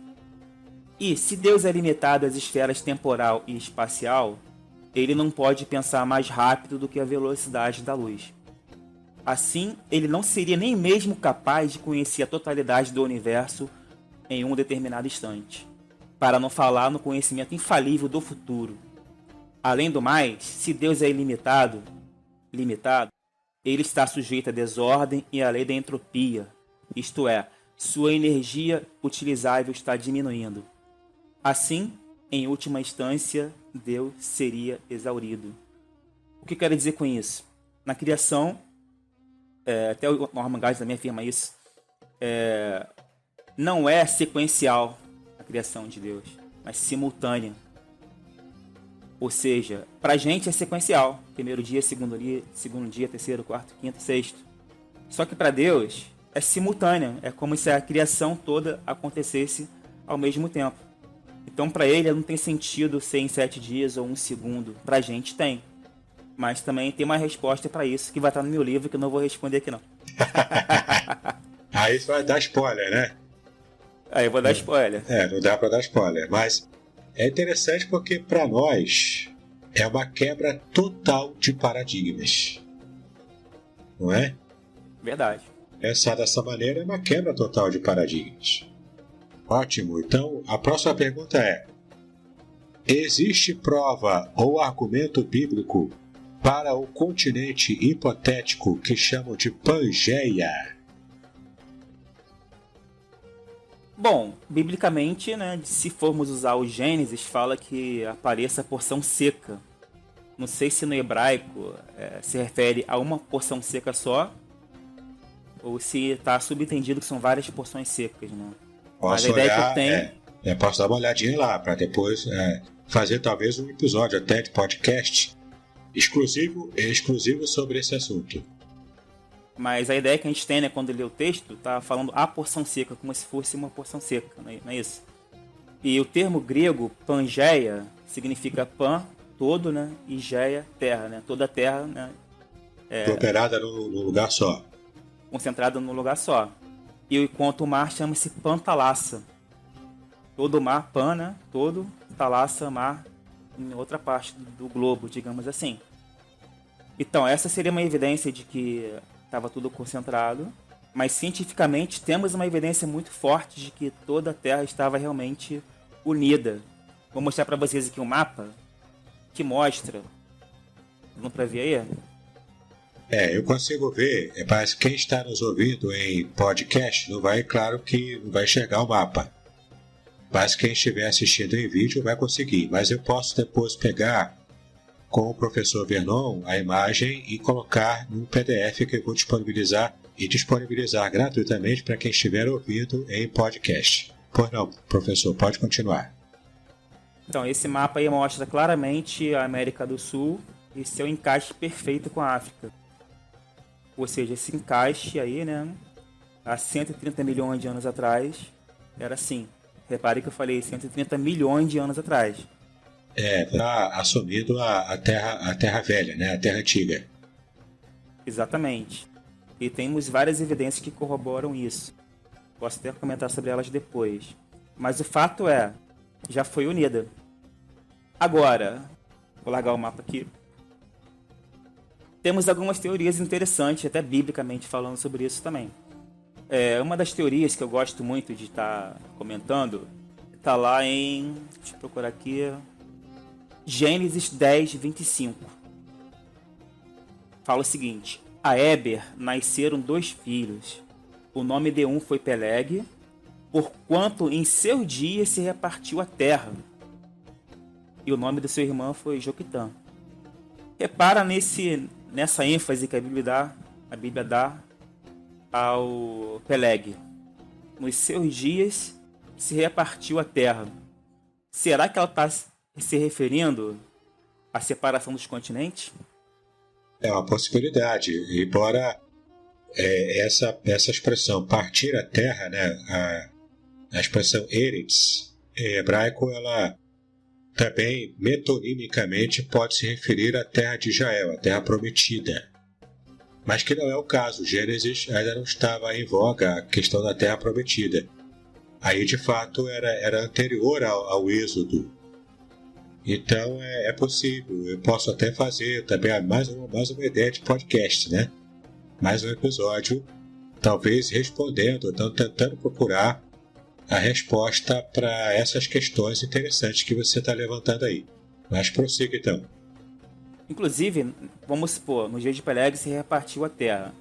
E se Deus é limitado às esferas temporal e espacial, ele não pode pensar mais rápido do que a velocidade da luz. Assim, ele não seria nem mesmo capaz de conhecer a totalidade do universo em um determinado instante, para não falar no conhecimento infalível do futuro. Além do mais, se Deus é ilimitado, ele está sujeito à desordem e à lei da entropia, isto é, sua energia utilizável está diminuindo. Assim, em última instância, Deus seria exaurido. O que quero dizer com isso? Na criação, até o Norman Geisler também afirma isso, não é sequencial a criação de Deus, mas simultânea. Ou seja, para a gente é sequencial. Primeiro dia, segundo dia, terceiro, quarto, quinto, sexto. Só que para Deus é simultânea. É como se a criação toda acontecesse ao mesmo tempo. Então, para ele, não tem sentido ser em 7 dias ou 1 segundo. Para a gente tem. Mas também tem uma resposta para isso, que vai estar no meu livro, que eu não vou responder aqui, não. Aí você vai dar spoiler, né? Aí eu vou dar spoiler. Não dá para dar spoiler. Mas é interessante porque, para nós, é uma quebra total de paradigmas. Não é? Verdade. Pensar dessa maneira é uma quebra total de paradigmas. Ótimo. Então, a próxima pergunta é: existe prova ou argumento bíblico para o continente hipotético que chamam de Pangeia? Bom, biblicamente, né, se formos usar o Gênesis, fala que apareça a porção seca. Não sei se no hebraico se refere a uma porção seca só, ou se está subentendido que são várias porções secas, né? Posso Mas a ideia olhar, que eu tenho... posso dar uma olhadinha lá, para depois fazer talvez um episódio até de podcast exclusivo sobre esse assunto. Mas a ideia que a gente tem, né, quando lê o texto, tá falando a porção seca, como se fosse uma porção seca, não é isso? E o termo grego, pangeia, significa pan, todo, né, e geia, terra, né? Toda a terra, né? Operada num lugar só. Concentrada num lugar só. E enquanto o mar chama-se Pantalassa. Todo mar, pan, né? Todo, Talassa, mar, em outra parte do globo, digamos assim. Então, essa seria uma evidência de que estava tudo concentrado, mas cientificamente temos uma evidência muito forte de que toda a Terra estava realmente unida. Vou mostrar para vocês aqui um mapa que mostra. Vamos para ver aí? Eu consigo ver, mas quem está nos ouvindo em podcast não vai enxergar o mapa. Mas quem estiver assistindo em vídeo vai conseguir. Mas eu posso depois pegar com o professor Vernon a imagem e colocar num PDF que eu vou disponibilizar gratuitamente para quem estiver ouvindo em podcast. Pois não, professor, pode continuar. Então, esse mapa aí mostra claramente a América do Sul e seu encaixe perfeito com a África. Ou seja, esse encaixe aí, né, há 130 milhões de anos atrás, era assim. Repare que eu falei 130 milhões de anos atrás. Está assumindo a terra velha, né? A terra antiga. Exatamente. E temos várias evidências que corroboram isso. Posso até comentar sobre elas depois. Mas o fato já foi unida. Agora, vou largar o mapa aqui. Temos algumas teorias interessantes, até biblicamente falando sobre isso também. Uma das teorias que eu gosto muito de estar comentando está lá em... Deixa eu procurar aqui... Gênesis 10, 25. Fala o seguinte: a Éber nasceram 2 filhos. O nome de um foi Peleg, porquanto em seu dia se repartiu a terra. E o nome do seu irmão foi Joquitã. Repara nessa ênfase que a Bíblia dá ao Peleg. Nos seus dias se repartiu a terra. Será que ela está se referindo à separação dos continentes? É uma possibilidade, embora essa expressão partir a terra, né, a expressão Eretz, em hebraico, ela também metonimicamente pode se referir à terra de Israel, a terra prometida. Mas que não é o caso, Gênesis ainda não estava em voga a questão da terra prometida. Aí, de fato, era anterior ao Êxodo. Então é possível, eu posso até fazer também mais uma ideia de podcast, né? Mais um episódio, talvez respondendo, então tentando procurar a resposta para essas questões interessantes que você está levantando aí. Mas prossiga então. Inclusive, vamos supor, no dia de Peleg se repartiu a terra.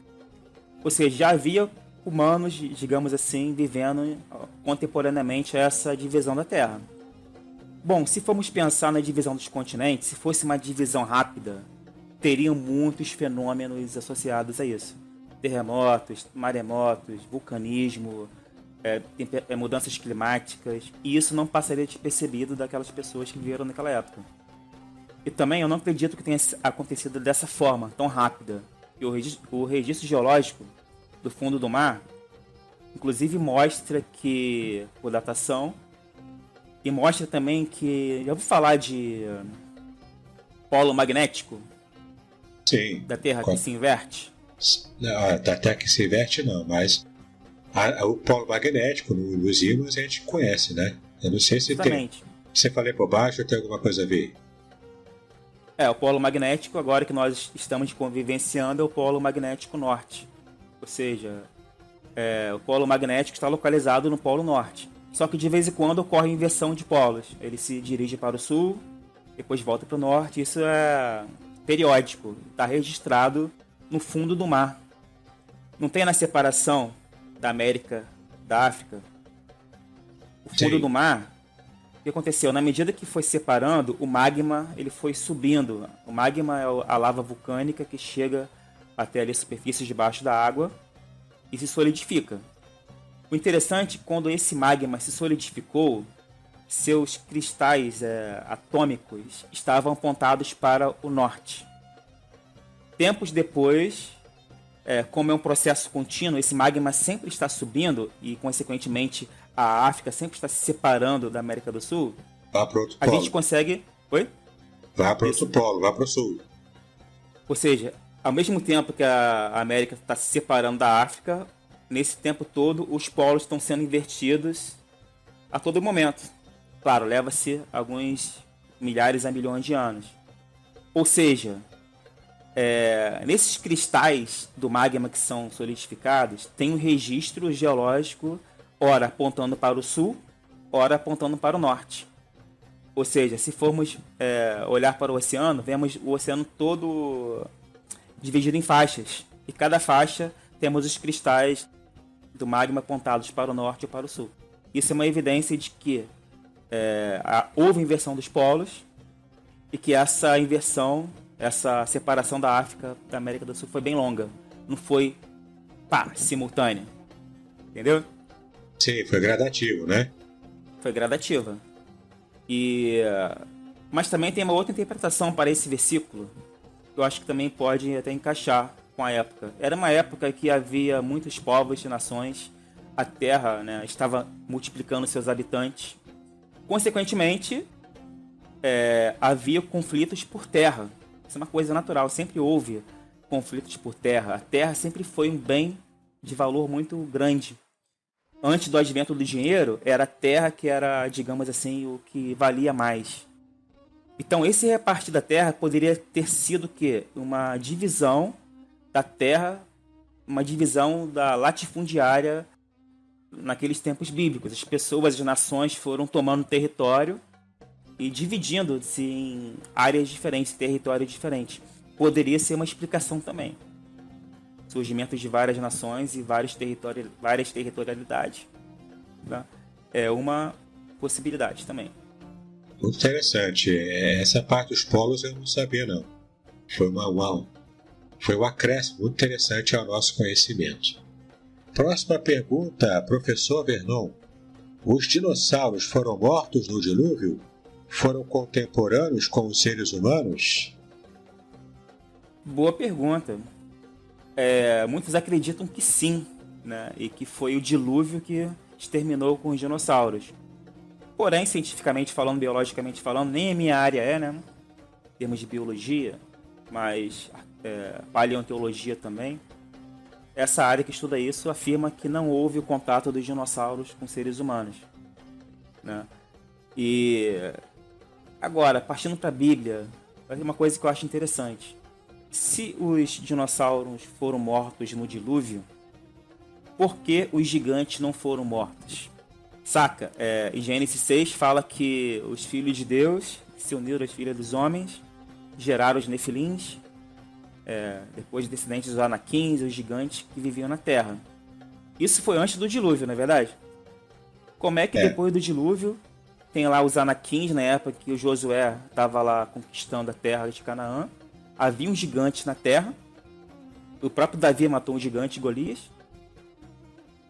Ou seja, já havia humanos, digamos assim, vivendo contemporaneamente essa divisão da terra. Bom, se formos pensar na divisão dos continentes, se fosse uma divisão rápida, teriam muitos fenômenos associados a isso. Terremotos, maremotos, vulcanismo, mudanças climáticas, e isso não passaria despercebido daquelas pessoas que viveram naquela época. E também eu não acredito que tenha acontecido dessa forma, tão rápida. E o registro geológico do fundo do mar, inclusive mostra que, por datação, e mostra também que... Já ouviu falar de polo magnético? Sim. Da Terra que se inverte? Não, da Terra que se inverte não, mas o polo magnético nos ímãs a gente conhece, né? Eu não sei se Exatamente. Você falei por baixo ou tem alguma coisa a ver? O polo magnético, agora que nós estamos convivenciando, é o polo magnético norte. Ou seja, o polo magnético está localizado no polo norte. Só que de vez em quando ocorre inversão de polos. Ele se dirige para o sul, depois volta para o norte. Isso periódico, está registrado no fundo do mar. Não tem na separação da América, da África, o fundo do mar. O que aconteceu? Na medida que foi separando, o magma ele foi subindo. O magma é a lava vulcânica que chega até ali a superfície debaixo da água e se solidifica. O interessante, quando esse magma se solidificou, seus cristais atômicos estavam apontados para o norte. Tempos depois, como é um processo contínuo, esse magma sempre está subindo e, consequentemente, a África sempre está se separando da América do Sul. Vá para outro polo. A gente consegue... Oi? Vá para outro polo, vá para o sul. Ou seja, ao mesmo tempo que a América está se separando da África, nesse tempo todo, os polos estão sendo invertidos a todo momento. Claro, leva-se alguns milhares a milhões de anos. Ou seja, nesses cristais do magma que são solidificados, tem um registro geológico, ora apontando para o sul, ora apontando para o norte. Ou seja, se formos olhar para o oceano, vemos o oceano todo dividido em faixas. E cada faixa temos os cristais do magma apontados para o norte ou para o sul. Isso é uma evidência de que houve inversão dos polos e que essa inversão, essa separação da África da América do Sul foi bem longa. Não foi simultânea. Entendeu? Sim, foi gradativo, né? Foi gradativa. Mas também tem uma outra interpretação para esse versículo, que eu acho que também pode até encaixar com a época. Era uma época que havia muitos povos e nações, a terra, né, estava multiplicando seus habitantes. Consequentemente, havia conflitos por terra. Isso é uma coisa natural, sempre houve conflitos por terra. A terra sempre foi um bem de valor muito grande. Antes do advento do dinheiro, era a terra que era, digamos assim, o que valia mais. Então, esse repartir da terra poderia ter sido uma divisão da terra, uma divisão da latifundiária naqueles tempos bíblicos. As pessoas, as nações foram tomando território e dividindo-se em áreas diferentes, territórios diferentes. Poderia ser uma explicação também. Surgimento de várias nações e várias territorialidades. Tá? É uma possibilidade também. Muito interessante. Essa parte dos polos eu não sabia, não. Foi um acréscimo muito interessante ao nosso conhecimento. Próxima pergunta, professor Vernon. Os dinossauros foram mortos no dilúvio? Foram contemporâneos com os seres humanos? Boa pergunta. Muitos acreditam que sim, né? E que foi o dilúvio que exterminou com os dinossauros. Porém, cientificamente falando, biologicamente falando, nem a minha área né? Em termos de biologia, mas paleontologia também. Essa área que estuda isso afirma que não houve o contato dos dinossauros com seres humanos, né? E agora, partindo para a Bíblia, é uma coisa que eu acho interessante. Se os dinossauros foram mortos no dilúvio, por que os gigantes não foram mortos? Saca? Em Gênesis 6 fala que os filhos de Deus se uniram às filhas dos homens, geraram os nefilins, depois descendentes dos anaquins, os gigantes que viviam na terra. Isso foi antes do dilúvio, não é verdade? Como é que depois do dilúvio tem lá os anaquins, na época que o Josué estava lá conquistando a terra de Canaã? Havia um gigante na terra. O próprio Davi matou um gigante, Golias.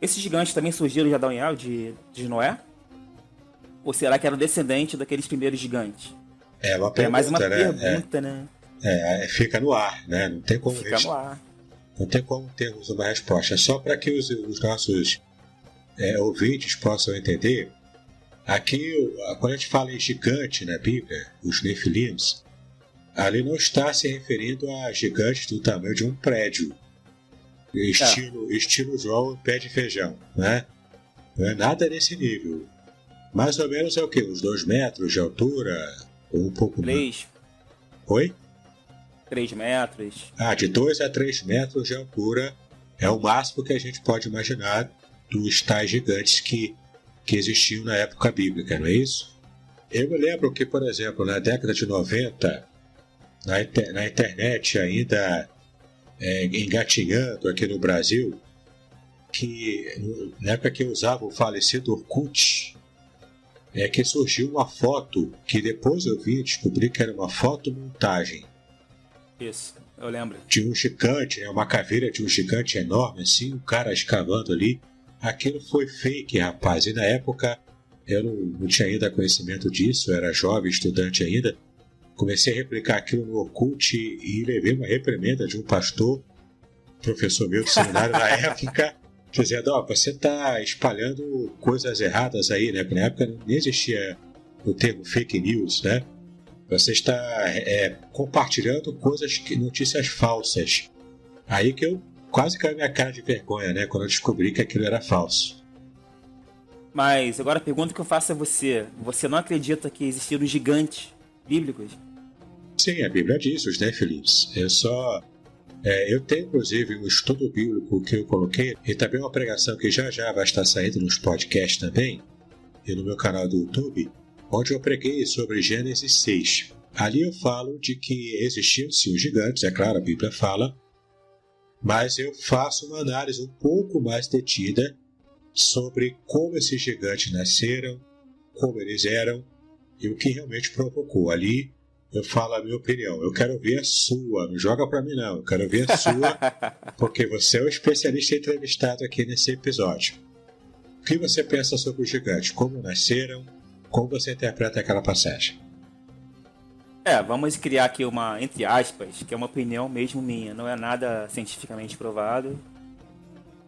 Esses gigantes também surgiram de Adão e Eva, de Noé? Ou será que eram descendentes daqueles primeiros gigantes? É uma pergunta, mais uma pergunta, né? Fica no ar, né? Não tem como no ar. Não tem como termos uma resposta. Só para que os nossos ouvintes possam entender, aqui, quando a gente fala em gigante na Bíblia, os Nefilims, ali não está se referindo a gigantes do tamanho de um prédio, estilo João Pé de Feijão, né? Não é nada nesse nível. Mais ou menos é o quê? Uns 2 metros de altura? Ou um pouco 3. mais? Oi? 3 metros. De 2 a 3 metros de altura é o máximo que a gente pode imaginar dos tais gigantes que existiam na época bíblica, não é isso? Eu me lembro que, por exemplo, na década de 90, na internet ainda engatinhando aqui no Brasil, que na época que eu usava o falecido Orkut, que surgiu uma foto que depois eu vi e descobri que era uma fotomontagem. Isso, eu lembro. De um gigante, uma caveira de um gigante enorme, assim, um cara escavando ali. Aquilo foi fake, rapaz. E na época eu não tinha ainda conhecimento disso, eu era jovem, estudante ainda. Comecei a replicar aquilo no Orkut e levei uma reprimenda de um pastor, professor meu de seminário na época, dizendo: você está espalhando coisas erradas aí, né? Porque na época nem existia o termo fake news, né? Você está compartilhando notícias falsas. Aí que eu quase caí minha cara de vergonha, né? Quando eu descobri que aquilo era falso. Mas agora a pergunta que eu faço a você: você não acredita que existiram gigantes bíblicos? Sim, a Bíblia diz os Nefilins. Eu tenho, inclusive, um estudo bíblico que eu coloquei, e também uma pregação que já vai estar saindo nos podcasts também, e no meu canal do YouTube, onde eu preguei sobre Gênesis 6. Ali eu falo de que existiam sim os gigantes, é claro, a Bíblia fala, mas eu faço uma análise um pouco mais detida sobre como esses gigantes nasceram, como eles eram e o que realmente provocou. Ali eu falo a minha opinião. Eu quero ver a sua, não joga pra mim não, eu quero ver a sua, porque você é o especialista entrevistado aqui nesse episódio. O que você pensa sobre os gigantes? Como nasceram? Como você interpreta aquela passagem? Vamos criar aqui uma, entre aspas, que é uma opinião mesmo minha, não é nada cientificamente provado,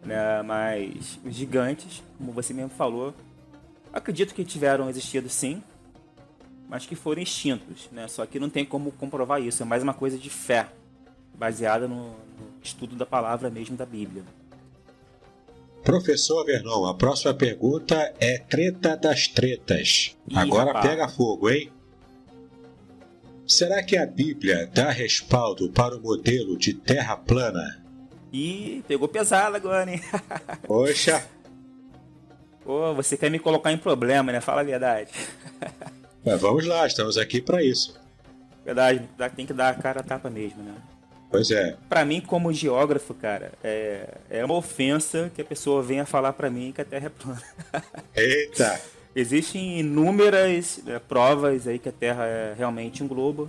né? Mas os gigantes, como você mesmo falou, acredito que tiveram existido sim, mas que foram extintos, né? Só que não tem como comprovar isso, é mais uma coisa de fé, baseada no estudo da palavra mesmo da Bíblia. Professor Vernon, a próxima pergunta é treta das tretas. Agora rapaz, pega fogo, hein? Será que a Bíblia dá respaldo para o modelo de terra plana? Ih, pegou pesado agora, hein? Poxa! Pô, você quer me colocar em problema, né? Fala a verdade. Mas vamos lá, estamos aqui para isso. Verdade, tem que dar a cara a tapa mesmo, né? Pois é. Pra mim, como geógrafo, cara, é uma ofensa que a pessoa venha falar pra mim que a Terra é plana. Eita! Existem inúmeras provas aí que a Terra é realmente um globo.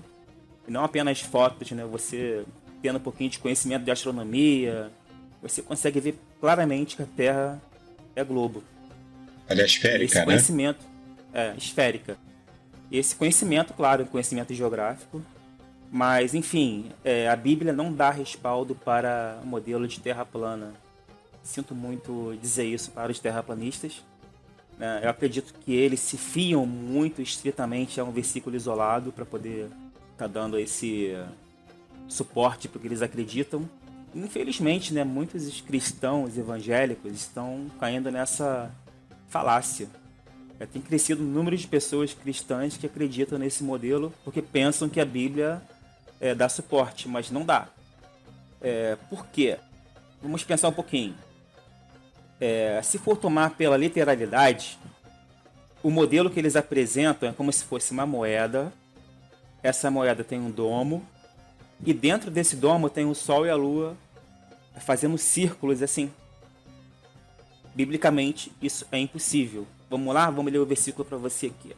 E não apenas fotos, né? Você tendo um pouquinho de conhecimento de astronomia, você consegue ver claramente que a Terra é globo. Ela é esférica, esse conhecimento, esférica. Esse conhecimento, claro, é um conhecimento geográfico. Mas, enfim, a Bíblia não dá respaldo para o modelo de terra plana. Sinto muito dizer isso para os terraplanistas. Eu acredito que eles se fiam muito estritamente a um versículo isolado para poder estar dando esse suporte para o que eles acreditam. Infelizmente, né, muitos cristãos evangélicos estão caindo nessa falácia. Tem crescido o número de pessoas cristãs que acreditam nesse modelo porque pensam que a Bíblia dá suporte, mas não dá. Por quê? Vamos pensar um pouquinho. Se for tomar pela literalidade, o modelo que eles apresentam é como se fosse uma moeda. Essa moeda tem um domo, e dentro desse domo tem o Sol e a Lua fazendo círculos assim. Biblicamente, isso é impossível. Vamos lá? Vamos ler o versículo para você aqui.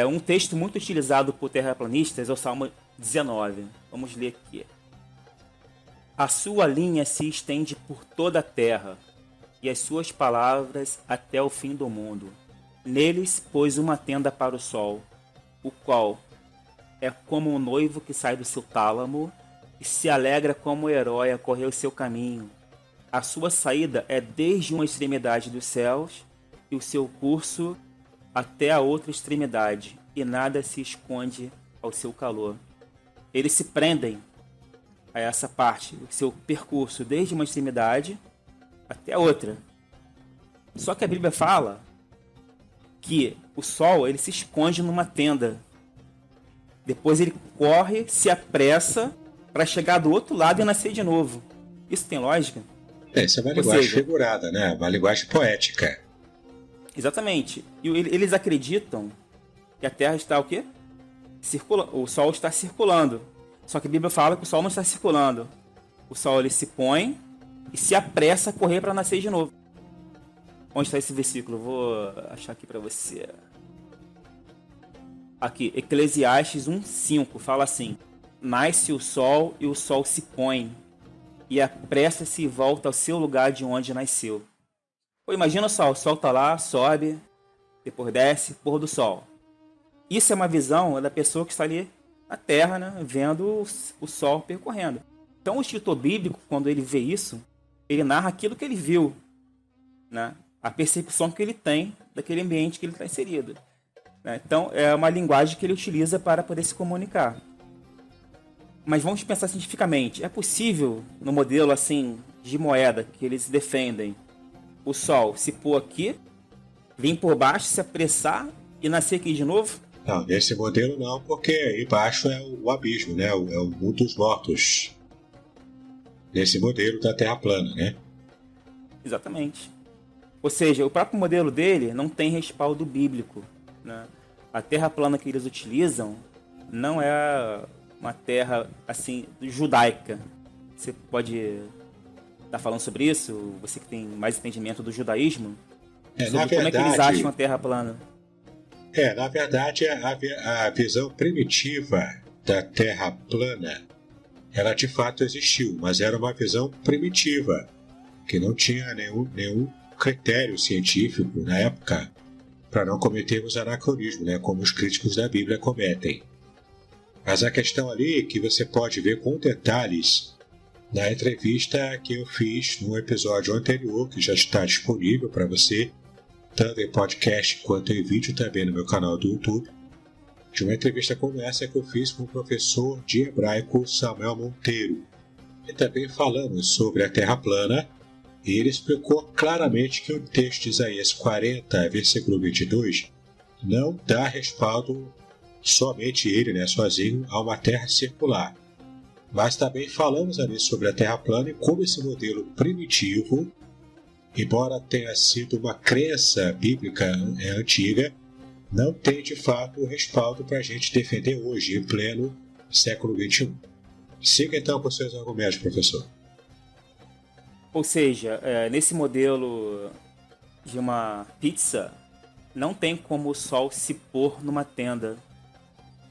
Um texto muito utilizado por terraplanistas é o Salmo 19. Vamos ler aqui. A sua linha se estende por toda a terra, e as suas palavras até o fim do mundo. Neles pôs uma tenda para o sol, o qual é como um noivo que sai do seu tálamo e se alegra como o herói a correr o seu caminho. A sua saída é desde uma extremidade dos céus e o seu curso até a outra extremidade, e nada se esconde ao seu calor. Eles se prendem a essa parte, o seu percurso desde uma extremidade até a outra. Só que a Bíblia fala que o sol ele se esconde numa tenda. Depois ele corre, se apressa para chegar do outro lado e nascer de novo. Isso tem lógica? Isso é uma linguagem figurada, né? Uma linguagem poética. Exatamente. E eles acreditam E a Terra está o quê? O Sol está circulando. Só que a Bíblia fala que o Sol não está circulando. O Sol ele se põe e se apressa a correr para nascer de novo. Onde está esse versículo? Vou achar aqui para você. Aqui, Eclesiastes 1:5 fala assim: nasce o sol e o sol se põe, e apressa-se e volta ao seu lugar de onde nasceu. Pô, imagina só, o sol está lá, sobe, depois desce, pôr do sol. Isso é uma visão da pessoa que está ali na terra, né, vendo o sol percorrendo. Então o escritor bíblico, quando ele vê isso, ele narra aquilo que ele viu, né, a percepção que ele tem daquele ambiente que ele está inserido. Então, é uma linguagem que ele utiliza para poder se comunicar. Mas vamos pensar cientificamente. É possível, no modelo assim de moeda que eles defendem, o Sol se pôr aqui, vir por baixo, se apressar e nascer aqui de novo? Não, nesse modelo não, porque aí embaixo é o abismo, né? É o mundo dos mortos. Nesse modelo da Terra plana, né? Exatamente. Ou seja, o próprio modelo dele não tem respaldo bíblico. Né? A terra plana que eles utilizam não é uma terra assim judaica. Você pode estar falando sobre isso? Você que tem mais entendimento do judaísmo? Sobre na como verdade, é que eles acham a terra plana? Na verdade, a visão primitiva da Terra plana, ela de fato existiu, mas era uma visão primitiva, que não tinha nenhum critério científico na época para não cometermos anacronismo, né, como os críticos da Bíblia cometem. Mas a questão ali que você pode ver com detalhes na entrevista que eu fiz no episódio anterior, que já está disponível para você, tanto em podcast quanto em vídeo também no meu canal do YouTube, de uma entrevista como essa que eu fiz com o professor de hebraico Samuel Monteiro. E também falamos sobre a Terra plana, e ele explicou claramente que o texto de Isaías 40, versículo 22, não dá respaldo somente ele, né, sozinho, a uma terra circular. Mas também falamos ali sobre a Terra plana e como esse modelo primitivo, embora tenha sido uma crença bíblica antiga, não tem de fato respaldo para a gente defender hoje, em pleno século XXI. Siga então com seus argumentos, professor. Ou seja, nesse modelo de uma pizza, não tem como o sol se pôr numa tenda,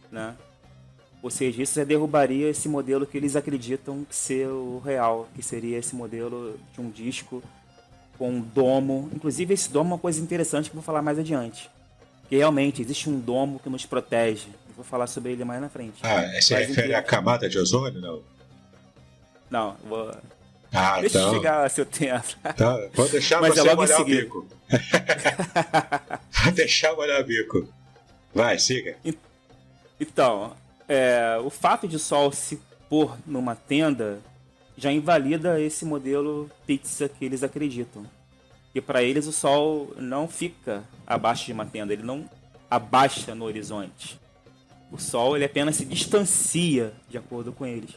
né? Ou seja, isso já derrubaria esse modelo que eles acreditam ser o real, que seria esse modelo de um disco com um domo. Inclusive, esse domo é uma coisa interessante que eu vou falar mais adiante. Porque realmente existe um domo que nos protege. Eu vou falar sobre ele mais na frente. Você refere à camada de ozônio, não? Não, vou... então... Deixa eu chegar ao seu tempo. Então, vou deixar mas você molhar o bico. Vou deixar molhar o bico. Vai, siga. Então, o fato de o sol se pôr numa tenda já invalida esse modelo pizza que eles acreditam. E para eles o sol não fica abaixo de uma tenda, ele não abaixa no horizonte. O sol ele apenas se distancia de acordo com eles.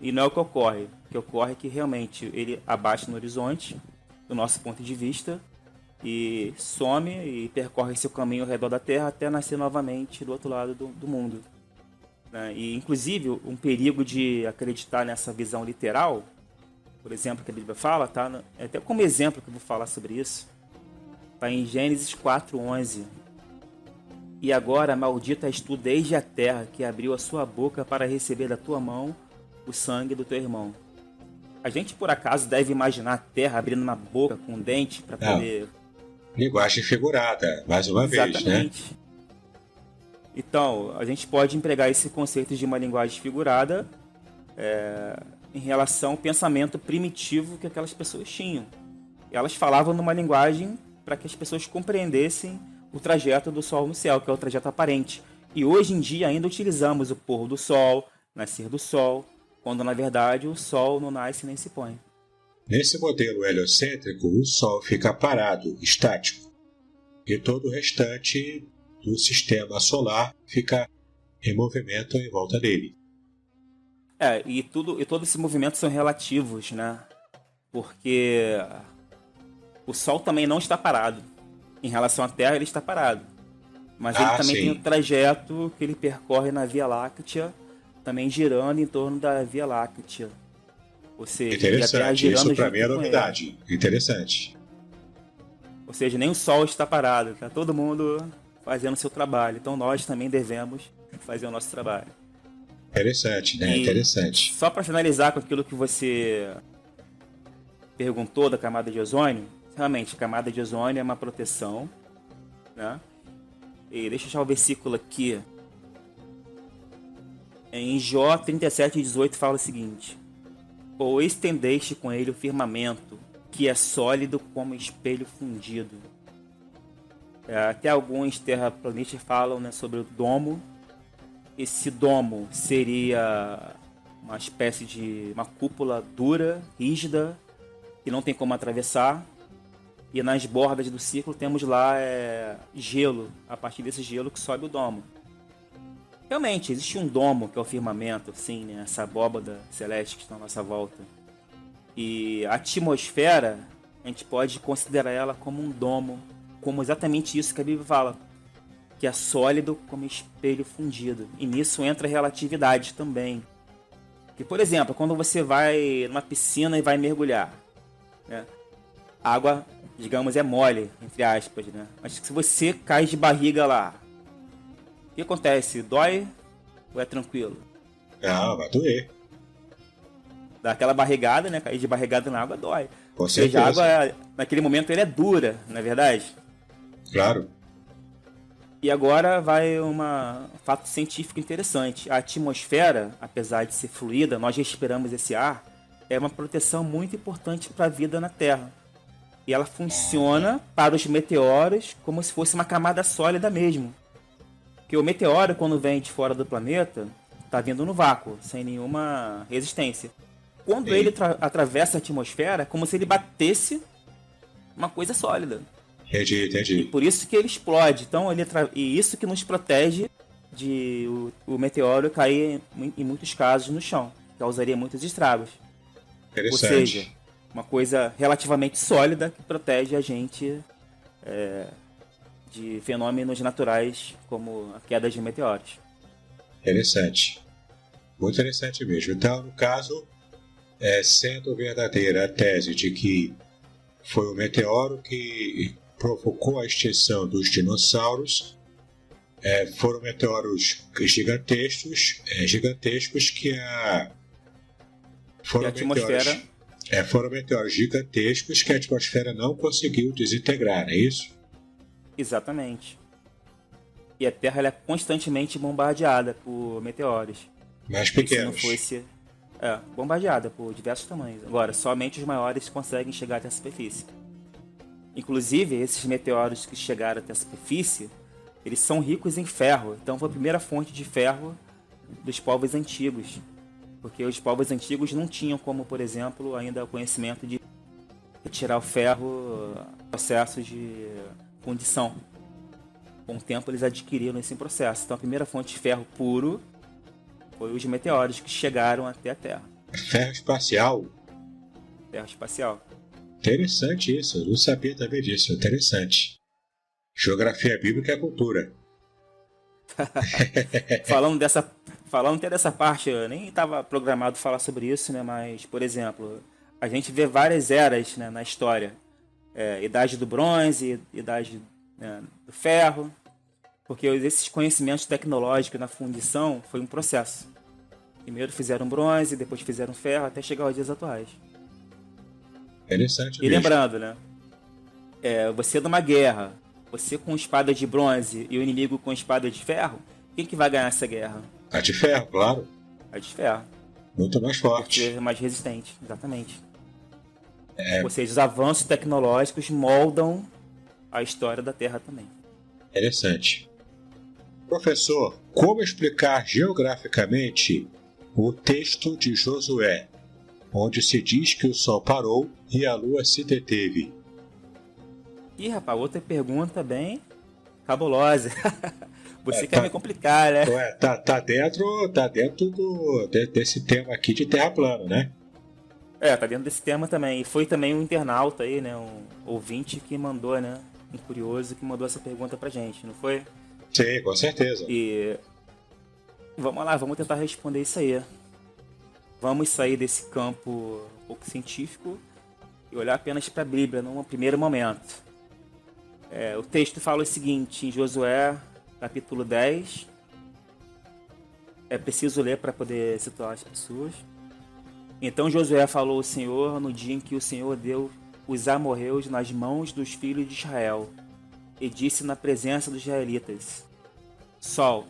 E não é o que ocorre. O que ocorre é que realmente ele abaixa no horizonte, do nosso ponto de vista, e some e percorre seu caminho ao redor da Terra até nascer novamente do outro lado do mundo. E, inclusive, um perigo de acreditar nessa visão literal, por exemplo, que a Bíblia fala, tá? Até como exemplo que eu vou falar sobre isso, está em Gênesis 4:11. E agora maldita és tu desde a terra, que abriu a sua boca para receber da tua mão o sangue do teu irmão. A gente, por acaso, deve imaginar a terra abrindo uma boca com um dente para poder... Linguagem figurada, mais uma vez, né? Então, a gente pode empregar esse conceito de uma linguagem figurada em relação ao pensamento primitivo que aquelas pessoas tinham. Elas falavam numa linguagem para que as pessoas compreendessem o trajeto do Sol no céu, que é o trajeto aparente. E hoje em dia ainda utilizamos o pôr do Sol, nascer do Sol, quando na verdade o Sol não nasce nem se põe. Nesse modelo heliocêntrico, o Sol fica parado, estático, e todo o restante do sistema solar fica em movimento em volta dele. E todos esses movimentos são relativos, né? Porque o Sol também não está parado. Em relação à Terra, ele está parado. Mas ele também tem sim. um trajeto que ele percorre na Via Láctea, também girando em torno da Via Láctea. Ou seja, e a Terra Interessante. girando Isso para junto mim é com ele. novidade. Interessante. Ou seja, nem o Sol está parado, está todo mundo fazendo o seu trabalho. Então nós também devemos fazer o nosso trabalho. Interessante, né? E Interessante. só para finalizar com aquilo que você perguntou da camada de ozônio, realmente, a camada de ozônio é uma proteção, né? E deixa eu achar o versículo aqui. Em Jó 37:18 fala o seguinte: pois estendeste com ele o firmamento, que é sólido como espelho fundido. Até alguns terraplanistas falam, né, sobre o domo. Esse domo seria uma espécie de uma cúpula dura, rígida, que não tem como atravessar. E nas bordas do círculo temos lá gelo, a partir desse gelo que sobe o domo. Realmente, existe um domo que é o firmamento, assim, né, essa abóbada celeste que está à nossa volta. E a atmosfera, a gente pode considerar ela como um domo, como exatamente isso que a Bíblia fala, que é sólido como espelho fundido. E nisso entra a relatividade também. Que, por exemplo, quando você vai numa piscina e vai mergulhar, né, a água, digamos, é mole, entre aspas, né? Mas se você cai de barriga lá, o que acontece? Dói ou é tranquilo? Não, vai doer. Dá aquela barrigada, né? Cair de barrigada na água dói. Com Ou seja, a certeza. água, naquele momento, ela é dura, não é verdade? Claro. E agora vai um fato científico interessante. A atmosfera, apesar de ser fluida, nós respiramos esse ar, é uma proteção muito importante para a vida na Terra. E ela funciona para os meteoros como se fosse uma camada sólida mesmo. Porque o meteoro, quando vem de fora do planeta, está vindo no vácuo, sem nenhuma resistência. Quando Sim. ele atravessa a atmosfera, é como se ele batesse uma coisa sólida. Entendi, E entendi. por isso que ele explode. Então, e isso que nos protege de o meteoro cair, em muitos casos, no chão. Causaria muitos estragos. Ou Interessante. seja, uma coisa relativamente sólida que protege a gente de fenômenos naturais como a queda de meteoros. Interessante. Muito interessante mesmo. Então, no caso, sendo verdadeira a tese de que foi o meteoro que provocou a extinção dos dinossauros, foram meteoros gigantescos que foram E a atmosfera... foram meteoros gigantescos que a atmosfera não conseguiu desintegrar, não é isso? Exatamente. E a Terra ela é constantemente bombardeada por meteoros. Mais E se não pequenos. fosse... bombardeada por diversos tamanhos. Agora, somente os maiores conseguem chegar até a superfície. Inclusive, esses meteoros que chegaram até a superfície, eles são ricos em ferro. Então, foi a primeira fonte de ferro dos povos antigos. Porque os povos antigos não tinham como, por exemplo, ainda o conhecimento de retirar o ferro em processos de fundição. Com o tempo, eles adquiriram esse processo. Então, a primeira fonte de ferro puro foi os meteoros que chegaram até a Terra. Ferro espacial. Ferro espacial. Interessante isso, eu não sabia também disso. Interessante. Geografia bíblica é cultura. Falando até dessa parte, eu nem estava programado falar sobre isso, né? Mas, por exemplo, a gente vê várias eras, né, na história. Idade do bronze, idade, né, do ferro. Porque esses conhecimentos tecnológicos na fundição foi um processo. Primeiro fizeram bronze, depois fizeram ferro, até chegar aos dias atuais. Interessante E mesmo. lembrando, né? Você numa guerra, você com espada de bronze e o inimigo com espada de ferro, quem que vai ganhar essa guerra? A de ferro, claro. A de ferro. Muito mais Porque forte. é mais resistente, exatamente. Ou seja, os avanços tecnológicos moldam a história da Terra também. Interessante. Professor, como explicar geograficamente o texto de Josué, onde se diz que o Sol parou e a Lua se deteve? Ih, rapaz, outra pergunta bem cabulosa. Você quer me complicar, né? Tá dentro desse tema aqui de terra plana, né? Tá dentro desse tema também. E foi também um internauta aí, né? Um ouvinte que mandou, né? Um curioso que mandou essa pergunta pra gente, não foi? Sim, com certeza. E vamos lá, vamos tentar responder isso aí. Vamos sair desse campo um pouco científico e olhar apenas para a Bíblia num primeiro momento. O texto fala o seguinte, em Josué, capítulo 10. É preciso ler para poder situar as pessoas. Então Josué falou ao Senhor no dia em que o Senhor deu os amorreus nas mãos dos filhos de Israel, e disse na presença dos israelitas: Sol,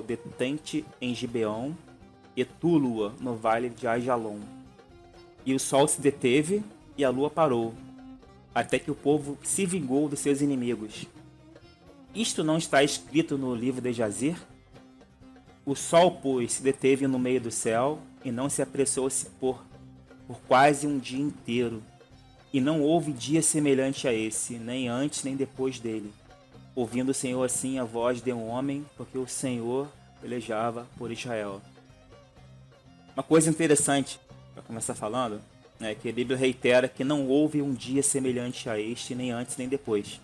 detente em Gibeão, e tu, lua, no vale de Ajalon. E o sol se deteve, e a lua parou, até que o povo se vingou dos seus inimigos. Isto não está escrito no livro de Jazer? O sol, pois, se deteve no meio do céu, e não se apressou a se pôr, por quase um dia inteiro. E não houve dia semelhante a esse, nem antes nem depois dele. Ouvindo o Senhor assim a voz de um homem, porque o Senhor pelejava por Israel. Uma coisa interessante, para começar falando, é que a Bíblia reitera que não houve um dia semelhante a este, nem antes nem depois.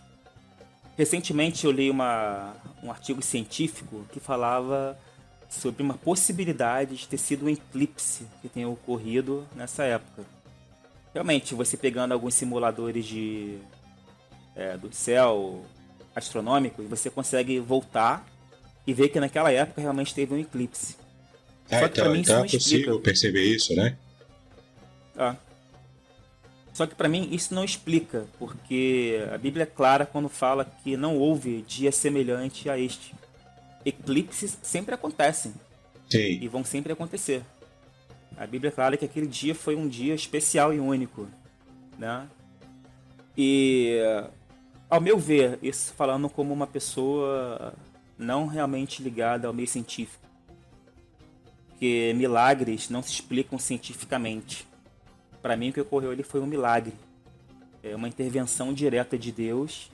Recentemente eu li um artigo científico que falava sobre uma possibilidade de ter sido um eclipse que tenha ocorrido nessa época. Realmente, você pegando alguns simuladores do céu astronômico, você consegue voltar e ver que naquela época realmente teve um eclipse. Só que então é possível perceber isso, né? Só que para mim isso não explica, porque a Bíblia é clara quando fala que não houve dia semelhante a este. Eclipses sempre acontecem. Sim. E vão sempre acontecer. A Bíblia é clara que aquele dia foi um dia especial e único, né? E, ao meu ver, isso falando como uma pessoa não realmente ligada ao meio científico, porque milagres não se explicam cientificamente. Para mim, o que ocorreu ali foi um milagre. É uma intervenção direta de Deus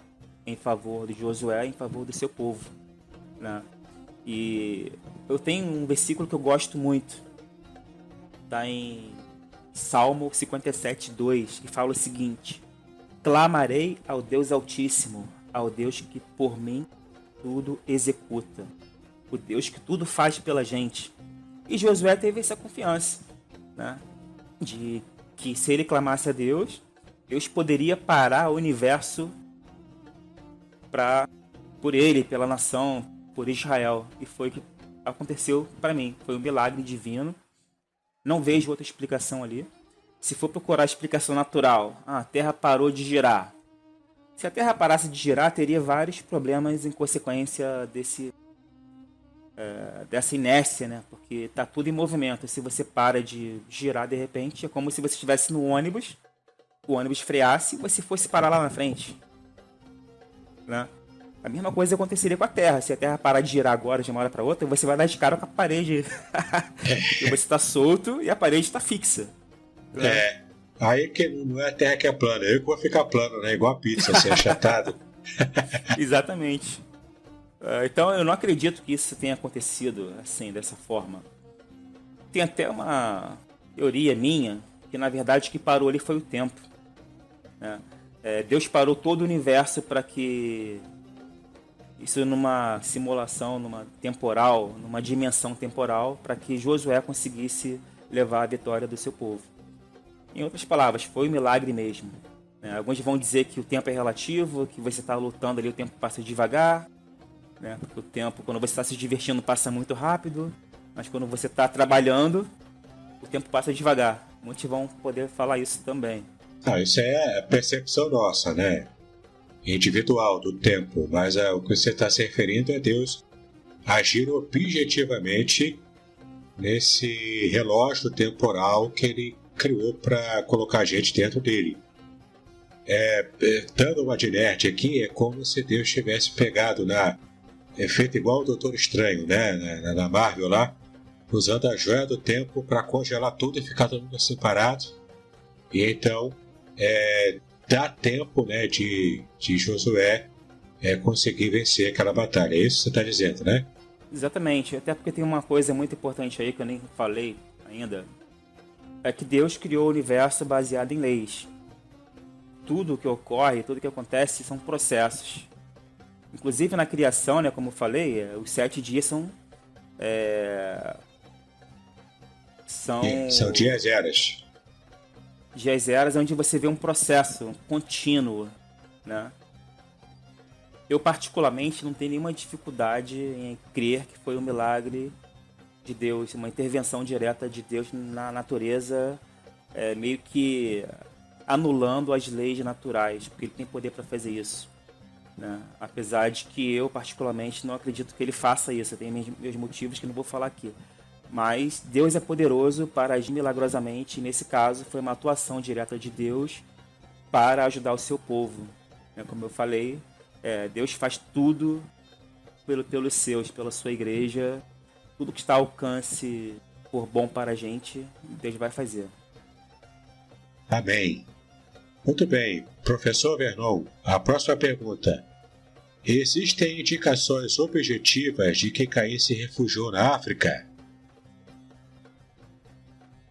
em favor de Josué, em favor do seu povo, né? E eu tenho um versículo que eu gosto muito. Está em Salmo 57:2, que fala o seguinte: Clamarei ao Deus Altíssimo, ao Deus que por mim tudo executa, o Deus que tudo faz pela gente. E Josué teve essa confiança, né? De que se ele clamasse a Deus, Deus poderia parar o universo por ele, pela nação, por Israel. E foi o que aconteceu para mim. Foi um milagre divino. Não vejo outra explicação ali. Se for procurar a explicação natural, a Terra parou de girar. Se a Terra parasse de girar, teria vários problemas em consequência dessa inércia, né? Porque está tudo em movimento. Se você para de girar de repente, é como se você estivesse no ônibus, o ônibus freasse e você fosse parar lá na frente, né? A mesma coisa aconteceria com a Terra. Se a Terra parar de girar agora de uma hora para outra, você vai dar de cara com a parede. Porque você está solto e a parede está fixa. Né? Aí que não é a Terra que é plana, eu que vou ficar plano, né? Igual a pizza, assim, achatado. Exatamente. Então eu não acredito que isso tenha acontecido assim, dessa forma. Tem até uma teoria minha que na verdade o que parou ali foi o tempo, né? Deus parou todo o universo para que isso numa simulação, numa dimensão temporal, para que Josué conseguisse levar a vitória do seu povo. Em outras palavras, foi um milagre mesmo, né? Alguns vão dizer que o tempo é relativo, que você está lutando ali, o tempo passa devagar, né? Porque o tempo, quando você está se divertindo, passa muito rápido, mas quando você está trabalhando, o tempo passa devagar. Muitos vão poder falar isso também. Isso é a percepção nossa, né? Individual do tempo, mas o que você está se referindo é Deus agir objetivamente nesse relógio temporal que ele criou para colocar a gente dentro dele. Dando uma de nerd aqui, é como se Deus tivesse pegado feito igual o Doutor Estranho, né? Na Marvel lá, usando a joia do tempo para congelar tudo e ficar todo mundo separado. E então dá tempo, né, de Josué conseguir vencer aquela batalha. É isso que você está dizendo, né? Exatamente. Até porque tem uma coisa muito importante aí que eu nem falei ainda. É que Deus criou o universo baseado em leis. Tudo que ocorre, tudo que acontece são processos. Inclusive na criação, né, como eu falei, os 7 dias são São dias eras. dias eras onde você vê um processo contínuo, né? Eu particularmente não tenho nenhuma dificuldade em crer que foi um milagre de Deus, uma intervenção direta de Deus na natureza, meio que anulando as leis naturais, porque ele tem poder para fazer isso, né? Apesar de que eu particularmente não acredito que ele faça isso, eu tenho meus motivos que não vou falar aqui. Mas Deus é poderoso para agir milagrosamente, e nesse caso foi uma atuação direta de Deus para ajudar o seu povo, né? Como eu falei, Deus faz tudo pelos seus, pela sua igreja, tudo que está ao alcance por bom para a gente, Deus vai fazer. Amém. Muito bem, professor Vernon, a próxima pergunta. Existem indicações objetivas de que Caim se refugiou na África?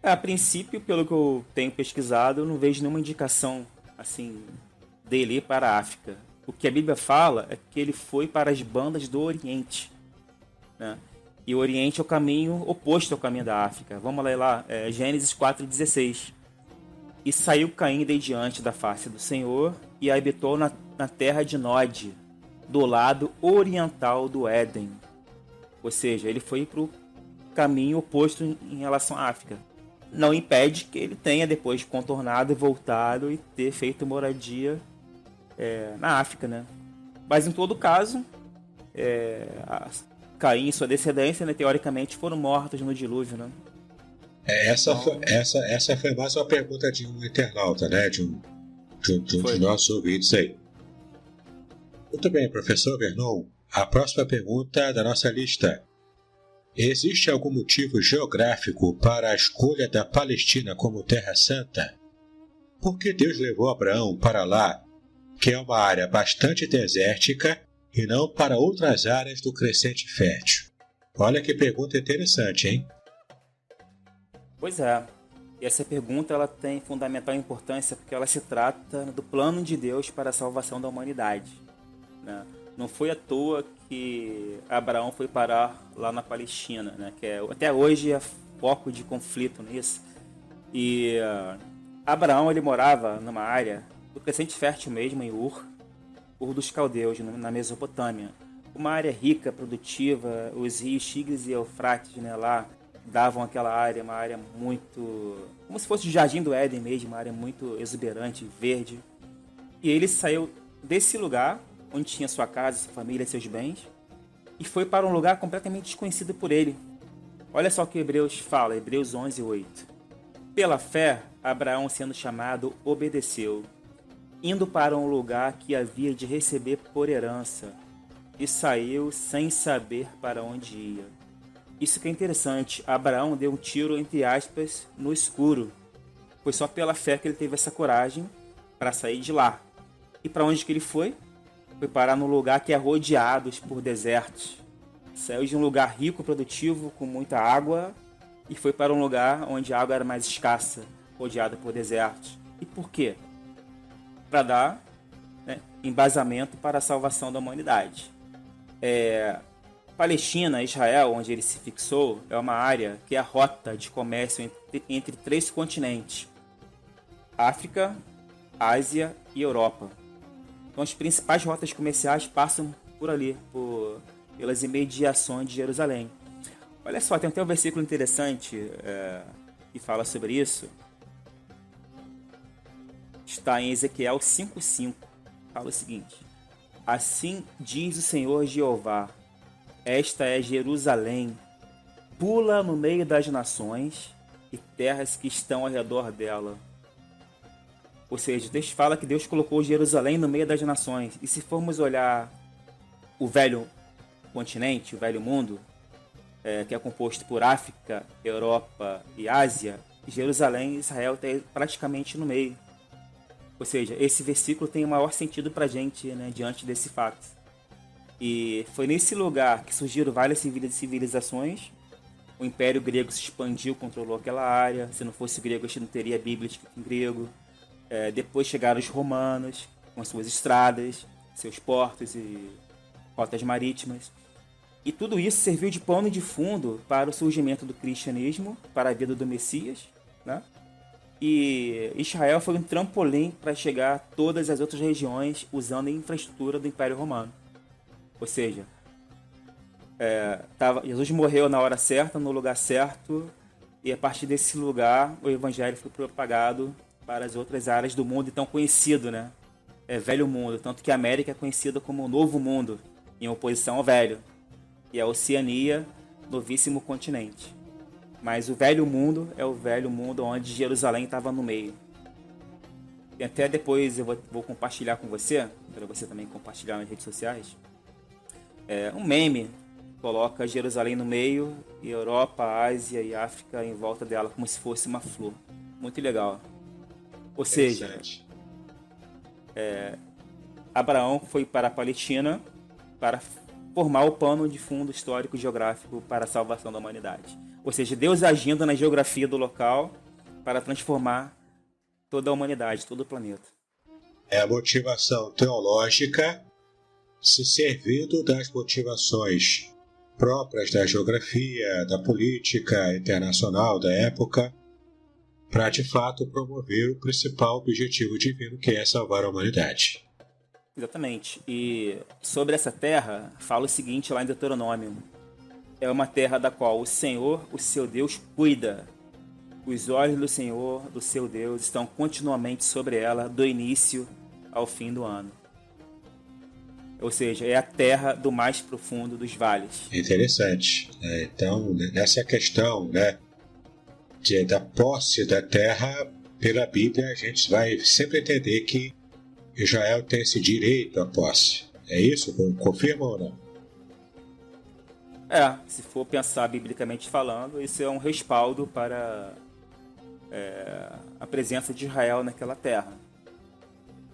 A princípio, pelo que eu tenho pesquisado, eu não vejo nenhuma indicação assim dele ir para a África. O que a Bíblia fala é que ele foi para as bandas do Oriente, né? E o Oriente é o caminho oposto ao caminho da África. Vamos ler lá, Gênesis 4,16. E saiu Caim de diante da face do Senhor e habitou na terra de Nod, do lado oriental do Éden. Ou seja, ele foi para o caminho oposto em relação à África. Não impede que ele tenha depois contornado e voltado e ter feito moradia na África, né? Mas em todo caso, Caim e sua descendência, né, teoricamente, foram mortos no dilúvio, né? Essa foi mais uma pergunta de um internauta, né? De um de nossos ouvintes aí. Muito bem, professor Vernon. A próxima pergunta da nossa lista. Existe algum motivo geográfico para a escolha da Palestina como Terra Santa? Por que Deus levou Abraão para lá, que é uma área bastante desértica, e não para outras áreas do crescente fértil? Olha que pergunta interessante, hein? Pois é. E essa pergunta ela tem fundamental importância porque ela se trata do plano de Deus para a salvação da humanidade, né? Não foi à toa que Abraão foi parar lá na Palestina, né? Que até hoje é foco de conflito nisso. E Abraão ele morava numa área do crescente fértil mesmo, em Ur dos Caldeus, na Mesopotâmia. Uma área rica, produtiva, os rios Tigres e Eufrates, né, lá davam aquela área, uma área muito... como se fosse o Jardim do Éden mesmo, uma área muito exuberante, verde. E ele saiu desse lugar, onde tinha sua casa, sua família, seus bens, e foi para um lugar completamente desconhecido por ele. Olha só o que Hebreus fala, Hebreus 11:8. Pela fé, Abraão, sendo chamado, obedeceu, indo para um lugar que havia de receber por herança, e saiu sem saber para onde ia. Isso que é interessante, Abraão deu um tiro, entre aspas, no escuro. Foi só pela fé que ele teve essa coragem para sair de lá. E para onde que ele foi? Foi parar num lugar que é rodeado por desertos. Saiu de um lugar rico, produtivo, com muita água, e foi para um lugar onde a água era mais escassa, rodeada por desertos. E por quê? Para dar, né, embasamento para a salvação da humanidade. Palestina, Israel, onde ele se fixou, é uma área que é a rota de comércio entre 3 continentes: África, Ásia e Europa. Então, as principais rotas comerciais passam por ali, pelas imediações de Jerusalém. Olha só, tem até um versículo interessante que fala sobre isso. Está em Ezequiel 5:5. Fala o seguinte: assim diz o Senhor Jeová, esta é Jerusalém, pula no meio das nações e terras que estão ao redor dela. Ou seja, o texto fala que Deus colocou Jerusalém no meio das nações. E se formos olhar o velho continente, o velho mundo, que é composto por África, Europa e Ásia, Jerusalém e Israel está praticamente no meio. Ou seja, esse versículo tem o maior sentido para a gente, né, diante desse fato. E foi nesse lugar que surgiram várias civilizações. O Império Grego se expandiu, controlou aquela área. Se não fosse grego, a gente não teria a Bíblia escrita em grego. Depois chegaram os romanos, com as suas estradas, seus portos e rotas marítimas. E tudo isso serviu de pano de fundo para o surgimento do cristianismo, para a vida do Messias, né? E Israel foi um trampolim para chegar a todas as outras regiões usando a infraestrutura do Império Romano. Ou seja, Jesus morreu na hora certa, no lugar certo, e a partir desse lugar o evangelho foi propagado para as outras áreas do mundo então conhecido, né? Velho mundo, tanto que a América é conhecida como o Novo Mundo, em oposição ao Velho, e a Oceania, novíssimo continente. Mas o Velho Mundo é o Velho Mundo onde Jerusalém estava no meio. E até depois eu vou compartilhar com você, para você também compartilhar nas redes sociais, um meme coloca Jerusalém no meio e Europa, Ásia e África em volta dela, como se fosse uma flor. Muito legal. Ou seja, Abraão foi para a Palestina para formar o pano de fundo histórico e geográfico para a salvação da humanidade. Ou seja, Deus agindo na geografia do local para transformar toda a humanidade, todo o planeta. É a motivação teológica se servindo das motivações próprias da geografia, da política internacional da época, para de fato promover o principal objetivo divino, que é salvar a humanidade. Exatamente. E sobre essa terra, fala o seguinte lá em Deuteronômio: é uma terra da qual o Senhor, o seu Deus, cuida. Os olhos do Senhor, do seu Deus, estão continuamente sobre ela, do início ao fim do ano. Ou seja, é a terra do mais profundo dos vales. Interessante. Então, nessa questão, né, da posse da terra, pela Bíblia, a gente vai sempre entender que Israel tem esse direito à posse. É isso? Confirma ou não? Se for pensar biblicamente falando, isso é um respaldo para a presença de Israel naquela terra.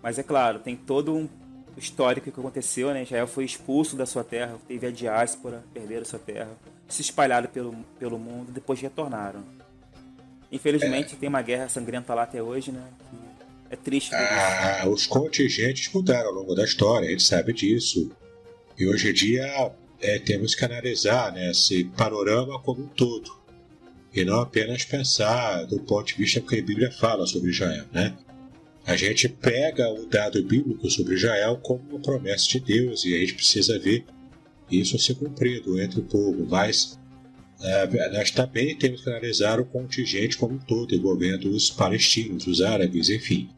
Mas é claro, tem todo um histórico que aconteceu, né? Israel foi expulso da sua terra, teve a diáspora, perderam sua terra, se espalharam pelo mundo, depois retornaram. Infelizmente tem uma guerra sangrenta lá até hoje, né? É triste. Os contingentes mudaram ao longo da história, a gente sabe disso. E hoje em dia temos que analisar, né, esse panorama como um todo. E não apenas pensar do ponto de vista que a Bíblia fala sobre Israel, né? A gente pega o dado bíblico sobre Israel como uma promessa de Deus e a gente precisa ver isso se cumprindo entre o povo. Mas nós também temos que analisar o contingente como um todo, envolvendo os palestinos, os árabes, enfim.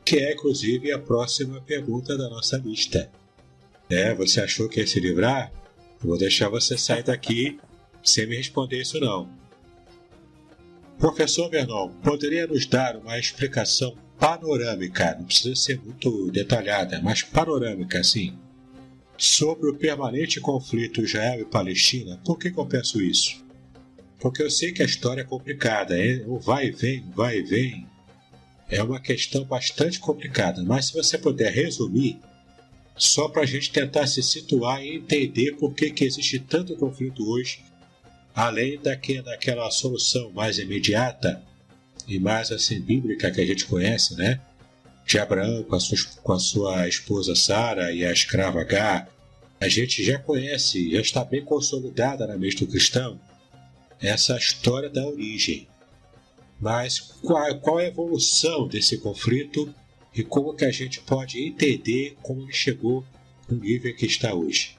Que é, inclusive, a próxima pergunta da nossa lista. Você achou que ia se livrar? Eu vou deixar você sair daqui sem me responder isso não. Professor Vernon, poderia nos dar uma explicação panorâmica, não precisa ser muito detalhada, mas panorâmica, assim, sobre o permanente conflito Israel e Palestina? Por que eu penso isso? Porque eu sei que a história é complicada, o vai e vem, é uma questão bastante complicada, mas se você puder resumir, só para a gente tentar se situar e entender por que existe tanto conflito hoje, além daquela solução mais imediata e mais assim bíblica que a gente conhece, né? De Abraão com a sua esposa Sara e a escrava Agar. A gente já conhece, já está bem consolidada na mente do cristão essa história da origem. Mas qual é a evolução desse conflito e como que a gente pode entender como ele chegou no nível que está hoje?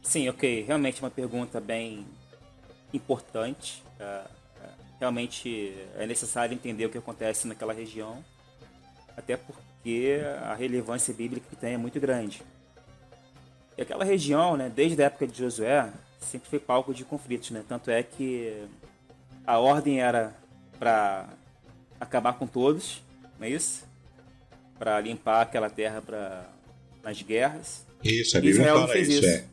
Sim, ok. Realmente é uma pergunta bem importante. Realmente é necessário entender o que acontece naquela região, até porque a relevância bíblica que tem é muito grande. E aquela região, né, desde a época de Josué, sempre foi palco de conflitos, né? Tanto é que a ordem era para acabar com todos, não é isso? Para limpar aquela terra nas guerras. Isso, a Bíblia fala isso.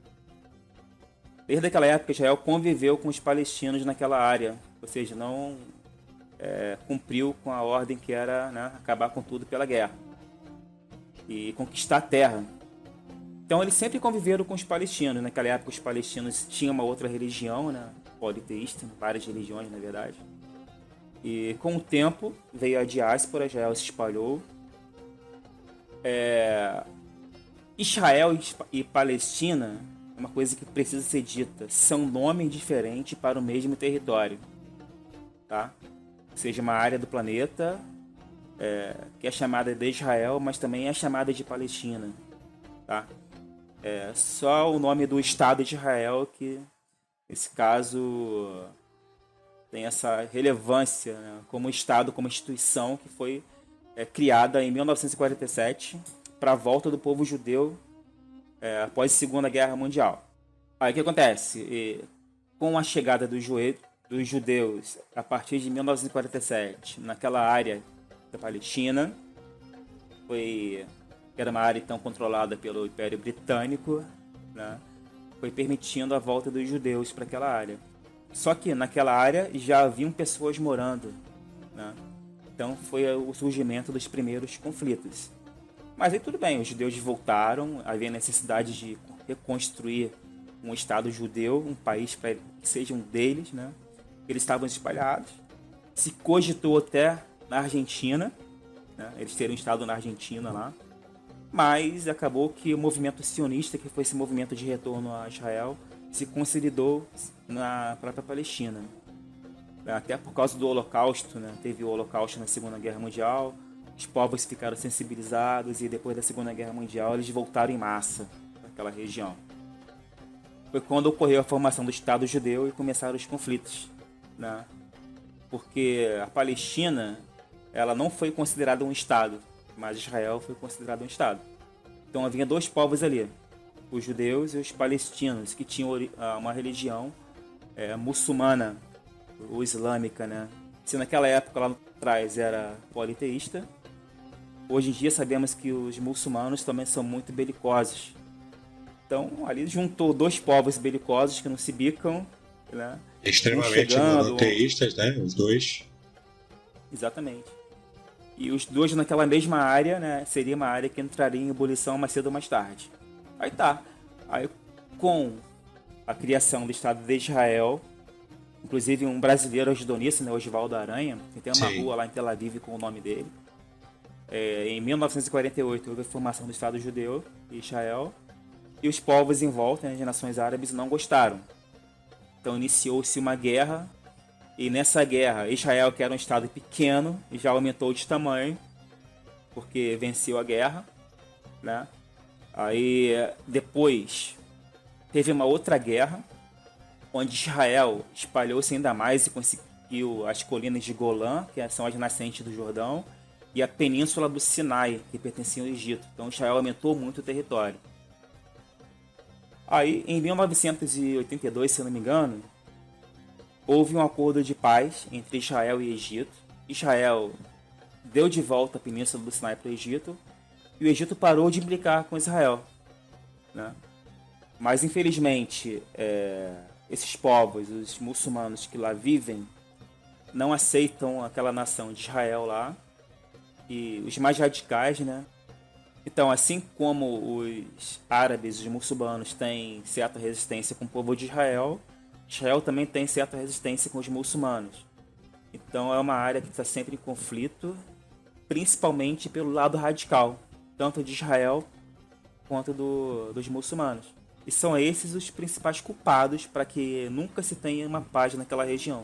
Desde aquela época, Israel conviveu com os palestinos naquela área, ou seja, não cumpriu com a ordem que era, né, acabar com tudo pela guerra e conquistar a terra. Então eles sempre conviveram com os palestinos. Naquela época os palestinos tinham uma outra religião, né, politeísta, várias religiões na verdade. E com o tempo veio a diáspora, Israel se espalhou. Israel e Palestina é uma coisa que precisa ser dita. São nomes diferentes para o mesmo território, tá? Ou seja, uma área do planeta que é chamada de Israel, mas também é chamada de Palestina, tá? É só o nome do Estado de Israel que, nesse caso, tem essa relevância, né, como Estado, como instituição que foi criada em 1947 para a volta do povo judeu após a Segunda Guerra Mundial. Aí o que acontece? Com a chegada dos judeus a partir de 1947 naquela área da Palestina, era uma área então controlada pelo Império Britânico, né, foi permitindo a volta dos judeus para aquela área. Só que naquela área já haviam pessoas morando, né? Então foi o surgimento dos primeiros conflitos. Mas aí tudo bem, os judeus voltaram, havia necessidade de reconstruir um Estado judeu, um país para que sejam deles, né? Eles estavam espalhados. Se cogitou até na Argentina, né? Eles terem um Estado na Argentina lá. Mas acabou que o movimento sionista, que foi esse movimento de retorno a Israel, se consolidou na própria Palestina. Até por causa do Holocausto, né? Teve o Holocausto na Segunda Guerra Mundial, os povos ficaram sensibilizados e depois da Segunda Guerra Mundial eles voltaram em massa para aquela região. Foi quando ocorreu a formação do Estado Judeu e começaram os conflitos, né? Porque a Palestina ela não foi considerada um Estado, mas Israel foi considerado um Estado. Então havia dois povos ali, os judeus e os palestinos, que tinham uma religião muçulmana ou islâmica, né? Se naquela época lá atrás era politeísta, hoje em dia sabemos que os muçulmanos também são muito belicosos. Então ali juntou dois povos belicosos que não se bicam, né? Extremamente monoteístas, né? Os dois. Exatamente. E os dois naquela mesma área, né? Seria uma área que entraria em ebulição mais cedo ou mais tarde. Aí tá. Aí com a criação do Estado de Israel, inclusive um brasileiro ajudou nisso, né? Oswaldo Aranha, que tem uma rua lá em Tel Aviv com o nome dele. Em 1948 houve a formação do Estado Judeu de Israel e os povos em volta, né, de nações árabes, não gostaram. Então iniciou-se uma guerra e nessa guerra Israel, que era um estado pequeno, já aumentou de tamanho porque venceu a guerra, né? Aí depois teve uma outra guerra onde Israel espalhou-se ainda mais e conseguiu as colinas de Golã, que são as nascentes do Jordão, e a península do Sinai, que pertencia ao Egito. Então Israel aumentou muito o território. Aí, em 1982, se eu não me engano, houve um acordo de paz entre Israel e Egito. Israel deu de volta a península do Sinai para o Egito e o Egito parou de implicar com Israel, né? Mas, infelizmente, esses povos, os muçulmanos que lá vivem, não aceitam aquela nação de Israel lá. E os mais radicais, né? Então, assim como os árabes, os muçulmanos têm certa resistência com o povo de Israel, Israel também tem certa resistência com os muçulmanos. Então é uma área que está sempre em conflito, principalmente pelo lado radical, tanto de Israel quanto dos muçulmanos. E são esses os principais culpados para que nunca se tenha uma paz naquela região.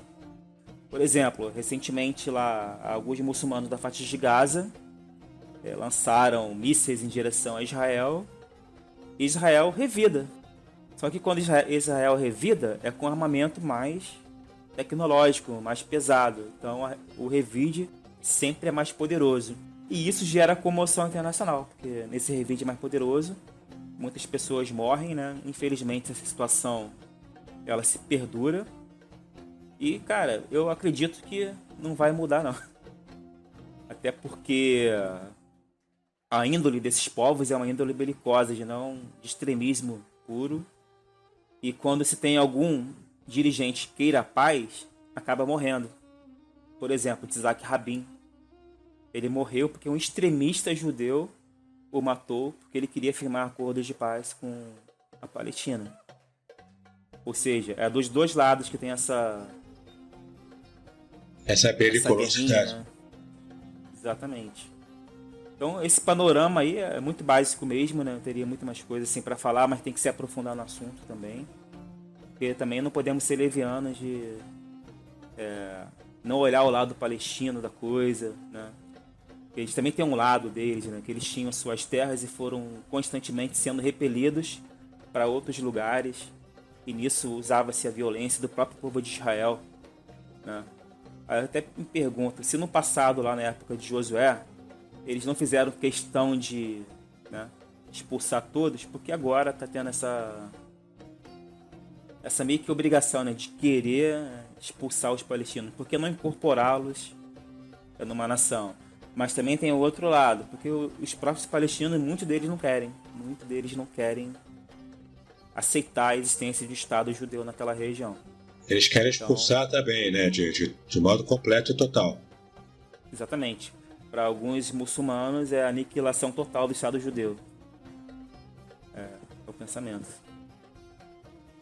Por exemplo, recentemente lá alguns muçulmanos da faixa de Gaza lançaram mísseis em direção a Israel e Israel revida. Só que quando Israel revida é com armamento mais tecnológico, mais pesado. Então o revide sempre é mais poderoso. E isso gera comoção internacional, porque nesse revide mais poderoso muitas pessoas morrem, né? Infelizmente essa situação ela se perdura. E, cara, eu acredito que não vai mudar, não. Até porque a índole desses povos é uma índole belicosa, de não de extremismo puro. E quando se tem algum dirigente que queira a paz, acaba morrendo. Por exemplo, Yitzhak Rabin. Ele morreu porque um extremista judeu o matou porque ele queria firmar acordos de paz com a Palestina. Ou seja, é dos dois lados que tem essa periculosidade. Né? Exatamente. Então, esse panorama aí é muito básico mesmo, né? Eu teria muito mais coisas assim para falar, mas tem que se aprofundar no assunto também. Porque também não podemos ser levianos de não olhar o lado palestino da coisa, né? Porque eles também têm um lado deles, né? Que eles tinham suas terras e foram constantemente sendo repelidos para outros lugares. E nisso usava-se a violência do próprio povo de Israel, né? Aí eu até me pergunto, se no passado, lá na época de Josué, eles não fizeram questão de, né, expulsar todos, porque agora está tendo essa meio que obrigação, né, de querer expulsar os palestinos, porque não incorporá-los numa nação. Mas também tem o outro lado, porque os próprios palestinos, muitos deles não querem aceitar a existência de Estado judeu naquela região. Eles querem expulsar também, né, de modo completo e total. Exatamente. Para alguns muçulmanos é a aniquilação total do Estado judeu. É o pensamento.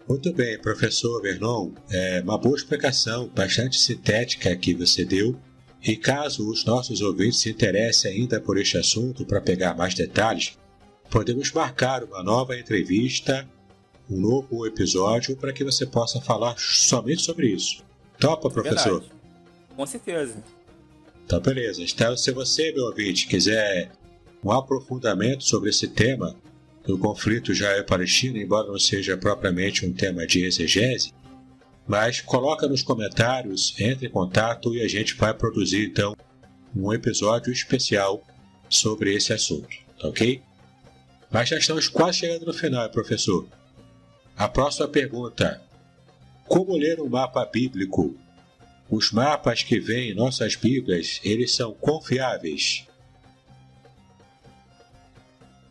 Muito bem, professor Vernon. Uma boa explicação, bastante sintética que você deu. E caso os nossos ouvintes se interessem ainda por este assunto, para pegar mais detalhes, podemos marcar uma nova entrevista, um novo episódio, para que você possa falar somente sobre isso. Topa, professor? Verdade. Com certeza. Então, beleza. Então, se você, meu ouvinte, quiser um aprofundamento sobre esse tema do conflito Israel-Palestina, embora não seja propriamente um tema de exegese, mas coloca nos comentários, entre em contato e a gente vai produzir, então, um episódio especial sobre esse assunto, tá ok? Mas já estamos quase chegando no final, professor. A próxima pergunta: como ler um mapa bíblico? Os mapas que vêm em nossas Bíblias, eles são confiáveis?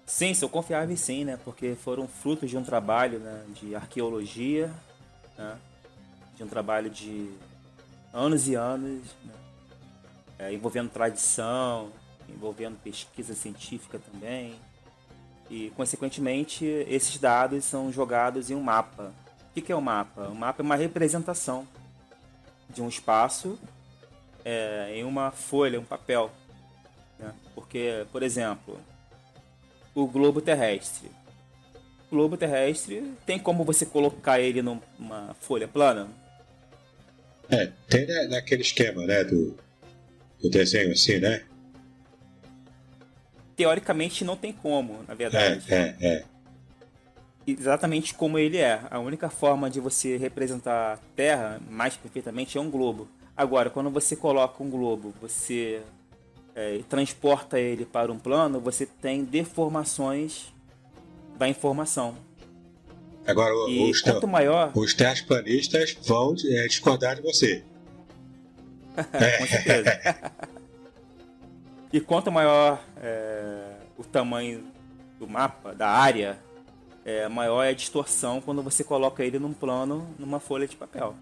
Sim, são confiáveis sim, né? Porque foram frutos de um trabalho, né, de arqueologia, né? De um trabalho de anos e anos, né? Envolvendo tradição, envolvendo pesquisa científica também. E, consequentemente, esses dados são jogados em um mapa. O que é um mapa? Um mapa é uma representação de um espaço em uma folha, um papel, né? Porque, por exemplo, o globo terrestre. O globo terrestre tem como você colocar ele numa folha plana? Tem naquele esquema, né, do desenho assim, né? Teoricamente não tem como, na verdade. Exatamente como ele é. A única forma de você representar a Terra mais perfeitamente é um globo. Agora, quando você coloca um globo, você transporta ele para um plano, você tem deformações da informação. Agora, os terraplanistas vão discordar de você. Com certeza. E quanto maior o tamanho do mapa, da área, maior é a distorção quando você coloca ele num plano, numa folha de papel.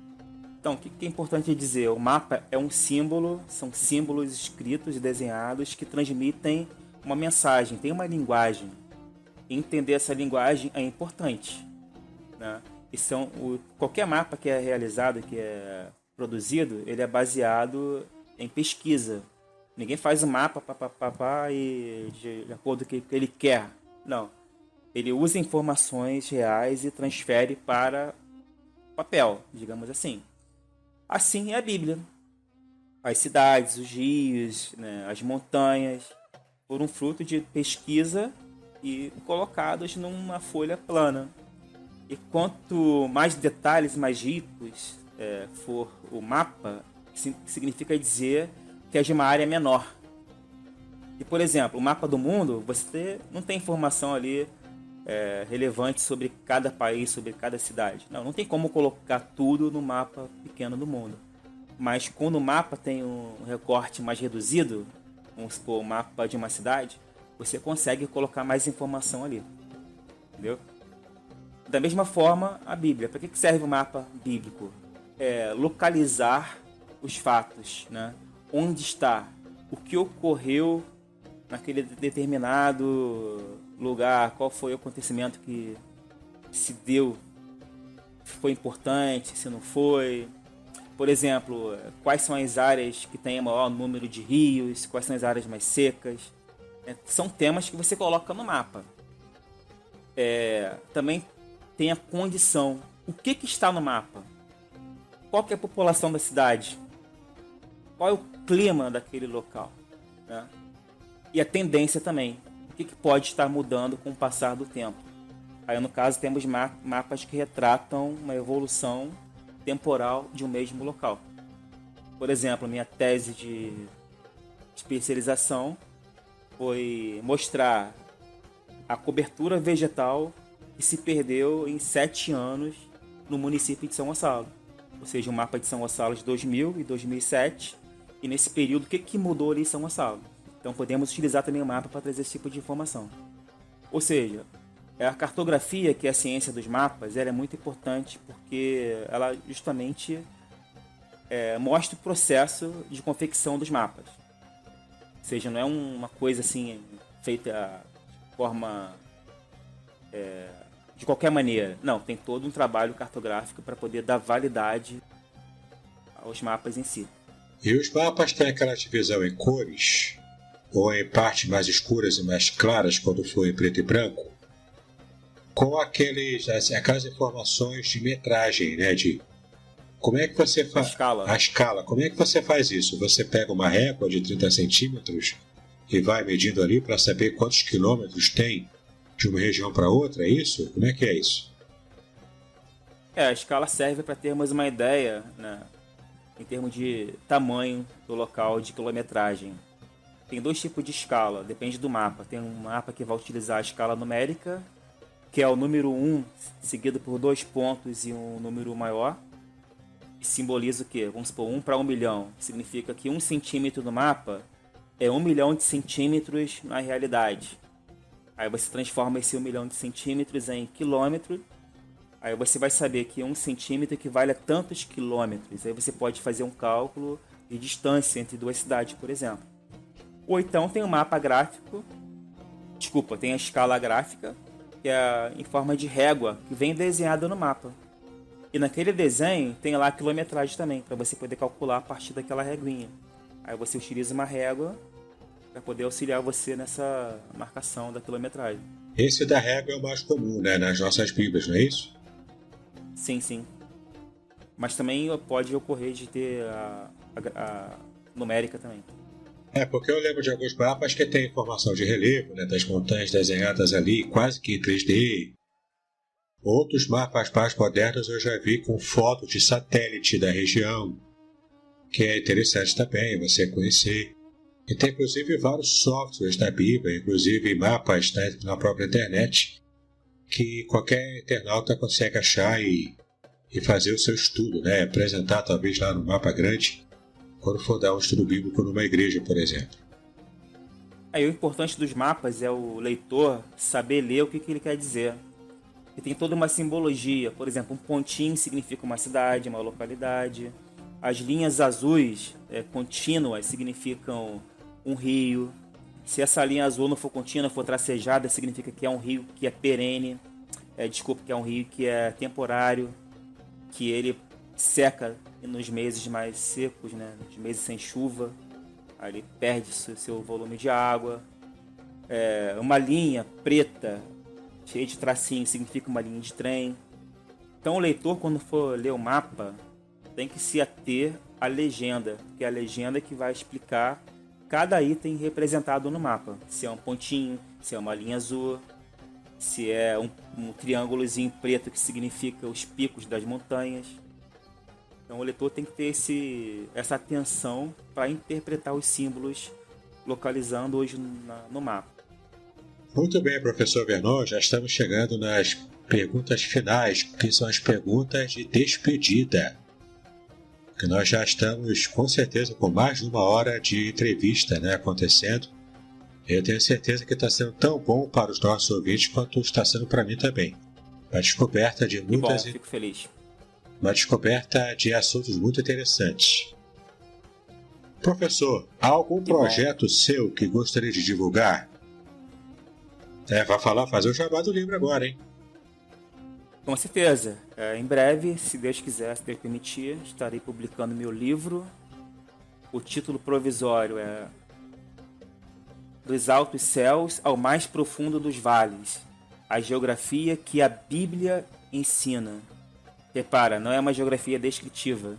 Então, o que é importante dizer? O mapa é um símbolo, são símbolos escritos e desenhados que transmitem uma mensagem, tem uma linguagem. E entender essa linguagem é importante, né? E qualquer mapa que é realizado, que é produzido, ele é baseado em pesquisa. Ninguém faz um mapa e de acordo com o que ele quer. Não. Ele usa informações reais e transfere para papel, digamos assim. Assim é a Bíblia. As cidades, os rios, né, as montanhas foram fruto de pesquisa e colocados numa folha plana. E quanto mais detalhes, mais ricos for o mapa, significa dizer que é de uma área menor. E, por exemplo, o mapa do mundo, você não tem informação ali relevante sobre cada país, sobre cada cidade. Não tem como colocar tudo no mapa pequeno do mundo. Mas quando o mapa tem um recorte mais reduzido, vamos supor, o mapa de uma cidade, você consegue colocar mais informação ali. Entendeu? Da mesma forma, a Bíblia. Para que serve o mapa bíblico? Localizar os fatos, né? Onde está, o que ocorreu naquele determinado lugar, qual foi o acontecimento que se deu, se foi importante, se não foi. Por exemplo, quais são as áreas que têm maior número de rios, quais são as áreas mais secas. São temas que você coloca no mapa. Também tem a condição. O que está no mapa? Qual que é a população da cidade? Qual é o clima daquele local? Né? E a tendência também. O que pode estar mudando com o passar do tempo? Aí, no caso, temos mapas que retratam uma evolução temporal de um mesmo local. Por exemplo, minha tese de especialização foi mostrar a cobertura vegetal que se perdeu em 7 anos no município de São Gonçalo. Ou seja, o mapa de São Gonçalo de 2000 e 2007. E nesse período, o que mudou ali em São Gonçalo? Então podemos utilizar também o mapa para trazer esse tipo de informação. Ou seja, a cartografia, que é a ciência dos mapas, ela é muito importante porque ela justamente mostra o processo de confecção dos mapas. Ou seja, não é uma coisa assim feita de forma de qualquer maneira. Não, tem todo um trabalho cartográfico para poder dar validade aos mapas em si. E os mapas têm aquela divisão em cores, ou em partes mais escuras e mais claras quando for em preto e branco, com aquelas informações de metragem, né? De como é que você faz a escala. Como é que você faz isso? Você pega uma régua de 30 centímetros e vai medindo ali para saber quantos quilômetros tem de uma região para outra, é isso? Como é que é isso? A escala serve para termos uma ideia, né, em termos de tamanho do local, de quilometragem. Tem 2 tipos de escala, depende do mapa. Tem um mapa que vai utilizar a escala numérica, que é o número 1, seguido por 2 pontos e um número maior. E simboliza o quê? Vamos supor, 1 para 1 milhão. Significa que 1 centímetro no mapa é 1 milhão de centímetros na realidade. Aí você transforma esse 1 milhão de centímetros em quilômetro. Aí você vai saber que 1 centímetro equivale a tantos quilômetros. Aí você pode fazer um cálculo de distância entre 2 cidades, por exemplo. Ou então tem o mapa gráfico. Tem a escala gráfica, que é em forma de régua, que vem desenhada no mapa. E naquele desenho tem lá a quilometragem também, para você poder calcular a partir daquela reguinha. Aí você utiliza uma régua para poder auxiliar você nessa marcação da quilometragem. Esse da régua é o mais comum, né, nas nossas bíblias, não é isso? Sim. Mas também pode ocorrer de ter a numérica também. Porque eu lembro de alguns mapas que tem informação de relevo, né, das montanhas desenhadas ali, quase que em 3D. Outros mapas mais modernos eu já vi com foto de satélite da região, que é interessante também você conhecer. E tem inclusive vários softwares na Bíblia, inclusive mapas, né, na própria internet, que qualquer internauta consegue achar e fazer o seu estudo, né, apresentar talvez lá no mapa grande, quando for dar um estudo bíblico numa igreja, por exemplo. O importante dos mapas é o leitor saber ler o que ele quer dizer. E tem toda uma simbologia. Por exemplo, um pontinho significa uma cidade, uma localidade. As linhas azuis contínuas significam um rio. Se essa linha azul não for contínua, for tracejada, significa que é um rio que é perene. Que é um rio que é temporário, que ele seca nos meses mais secos, né? Nos meses sem chuva. Aí ele perde seu volume de água. Uma linha preta, cheia de tracinho, significa uma linha de trem. Então o leitor, quando for ler o mapa, tem que se ater à legenda, que é a legenda que vai explicar cada item representado no mapa. Se é um pontinho, se é uma linha azul, se é um triângulozinho preto que significa os picos das montanhas. Então o leitor tem que ter essa atenção para interpretar os símbolos localizando hoje no mapa. Muito bem, professor Vernon, já estamos chegando nas perguntas finais, que são as perguntas de despedida. Que nós já estamos, com certeza, com mais de 1 hora de entrevista, né, acontecendo. Eu tenho certeza que está sendo tão bom para os nossos ouvintes quanto está sendo para mim também. A descoberta de muitas... Fico feliz. Uma descoberta de assuntos muito interessantes. Professor, há algum projeto seu que gostaria de divulgar? Vai fazer o jabá do livro agora, hein? Com certeza. Em breve, se Deus quiser, se Deus permitir, estarei publicando meu livro. O título provisório é dos altos céus ao mais profundo dos vales. A geografia que a Bíblia ensina. Repara, não é uma geografia descritiva.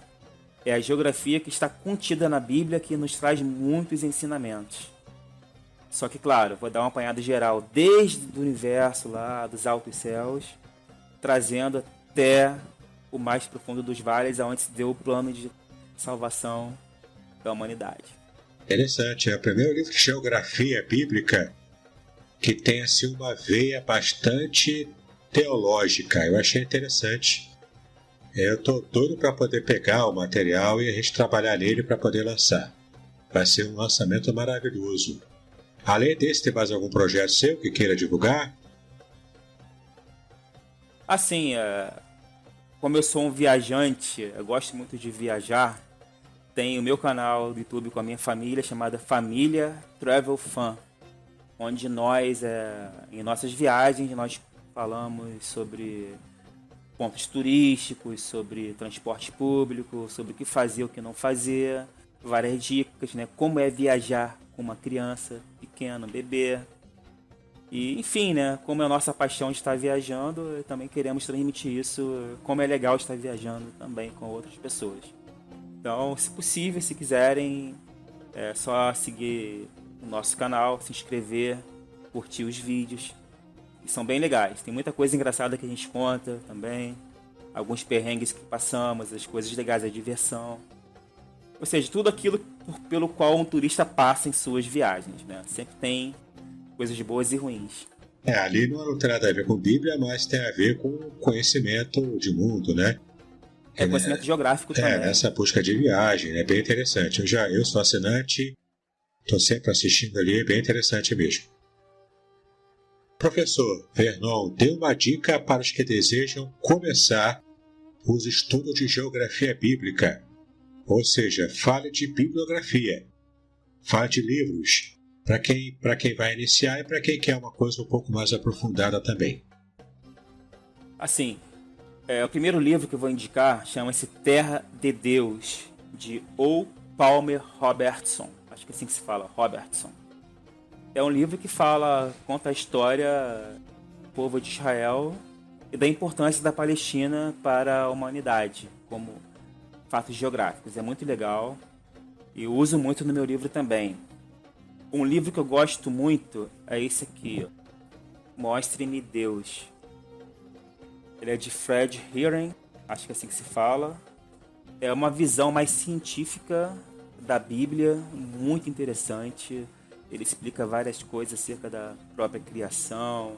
É a geografia que está contida na Bíblia que nos traz muitos ensinamentos. Só que, claro, vou dar uma apanhada geral desde o universo lá, dos altos céus, trazendo até o mais profundo dos vales, aonde se deu o plano de salvação da humanidade. Interessante, é o primeiro livro de geografia bíblica que tem assim uma veia bastante teológica. Eu achei interessante. Eu estou doido para poder pegar o material e a gente trabalhar nele para poder lançar. Vai ser um lançamento maravilhoso. Além desse, tem mais algum projeto seu que queira divulgar? Assim, como eu sou um viajante, eu gosto muito de viajar, tem o meu canal do YouTube com a minha família, chamada Família Travel Fan, onde nós, em nossas viagens, nós falamos sobre pontos turísticos, sobre transporte público, sobre o que fazer, o que não fazer, várias dicas, né? Como é viajar com uma criança pequena, um bebê. E, enfim, né? Como é a nossa paixão de estar viajando, também queremos transmitir isso, como é legal estar viajando também com outras pessoas. Então, se possível, se quiserem, é só seguir o nosso canal, se inscrever, curtir os vídeos, que são bem legais. Tem muita coisa engraçada que a gente conta também, alguns perrengues que passamos, as coisas legais, a diversão. Ou seja, tudo aquilo pelo qual um turista passa em suas viagens, né? Sempre tem coisas boas e ruins. Ali não tem nada a ver com Bíblia, mas tem a ver com conhecimento de mundo, né? Conhecimento geográfico também. Essa busca de viagem, é bem interessante. Eu sou assinante, estou sempre assistindo ali, é bem interessante mesmo. Professor Vernon, dê uma dica para os que desejam começar os estudos de geografia bíblica. Ou seja, fale de bibliografia, fale de livros, para quem vai iniciar e para quem quer uma coisa um pouco mais aprofundada também. Assim, o primeiro livro que eu vou indicar chama-se Terra de Deus, de O. Palmer Robertson. Acho que é assim que se fala, Robertson. É um livro que conta a história do povo de Israel e da importância da Palestina para a humanidade, como fatos geográficos. É muito legal e eu uso muito no meu livro também. Um livro que eu gosto muito é esse aqui, Mostre-me Deus. Ele é de Fred Heeren, acho que é assim que se fala. É uma visão mais científica da Bíblia, muito interessante. Ele explica várias coisas acerca da própria criação,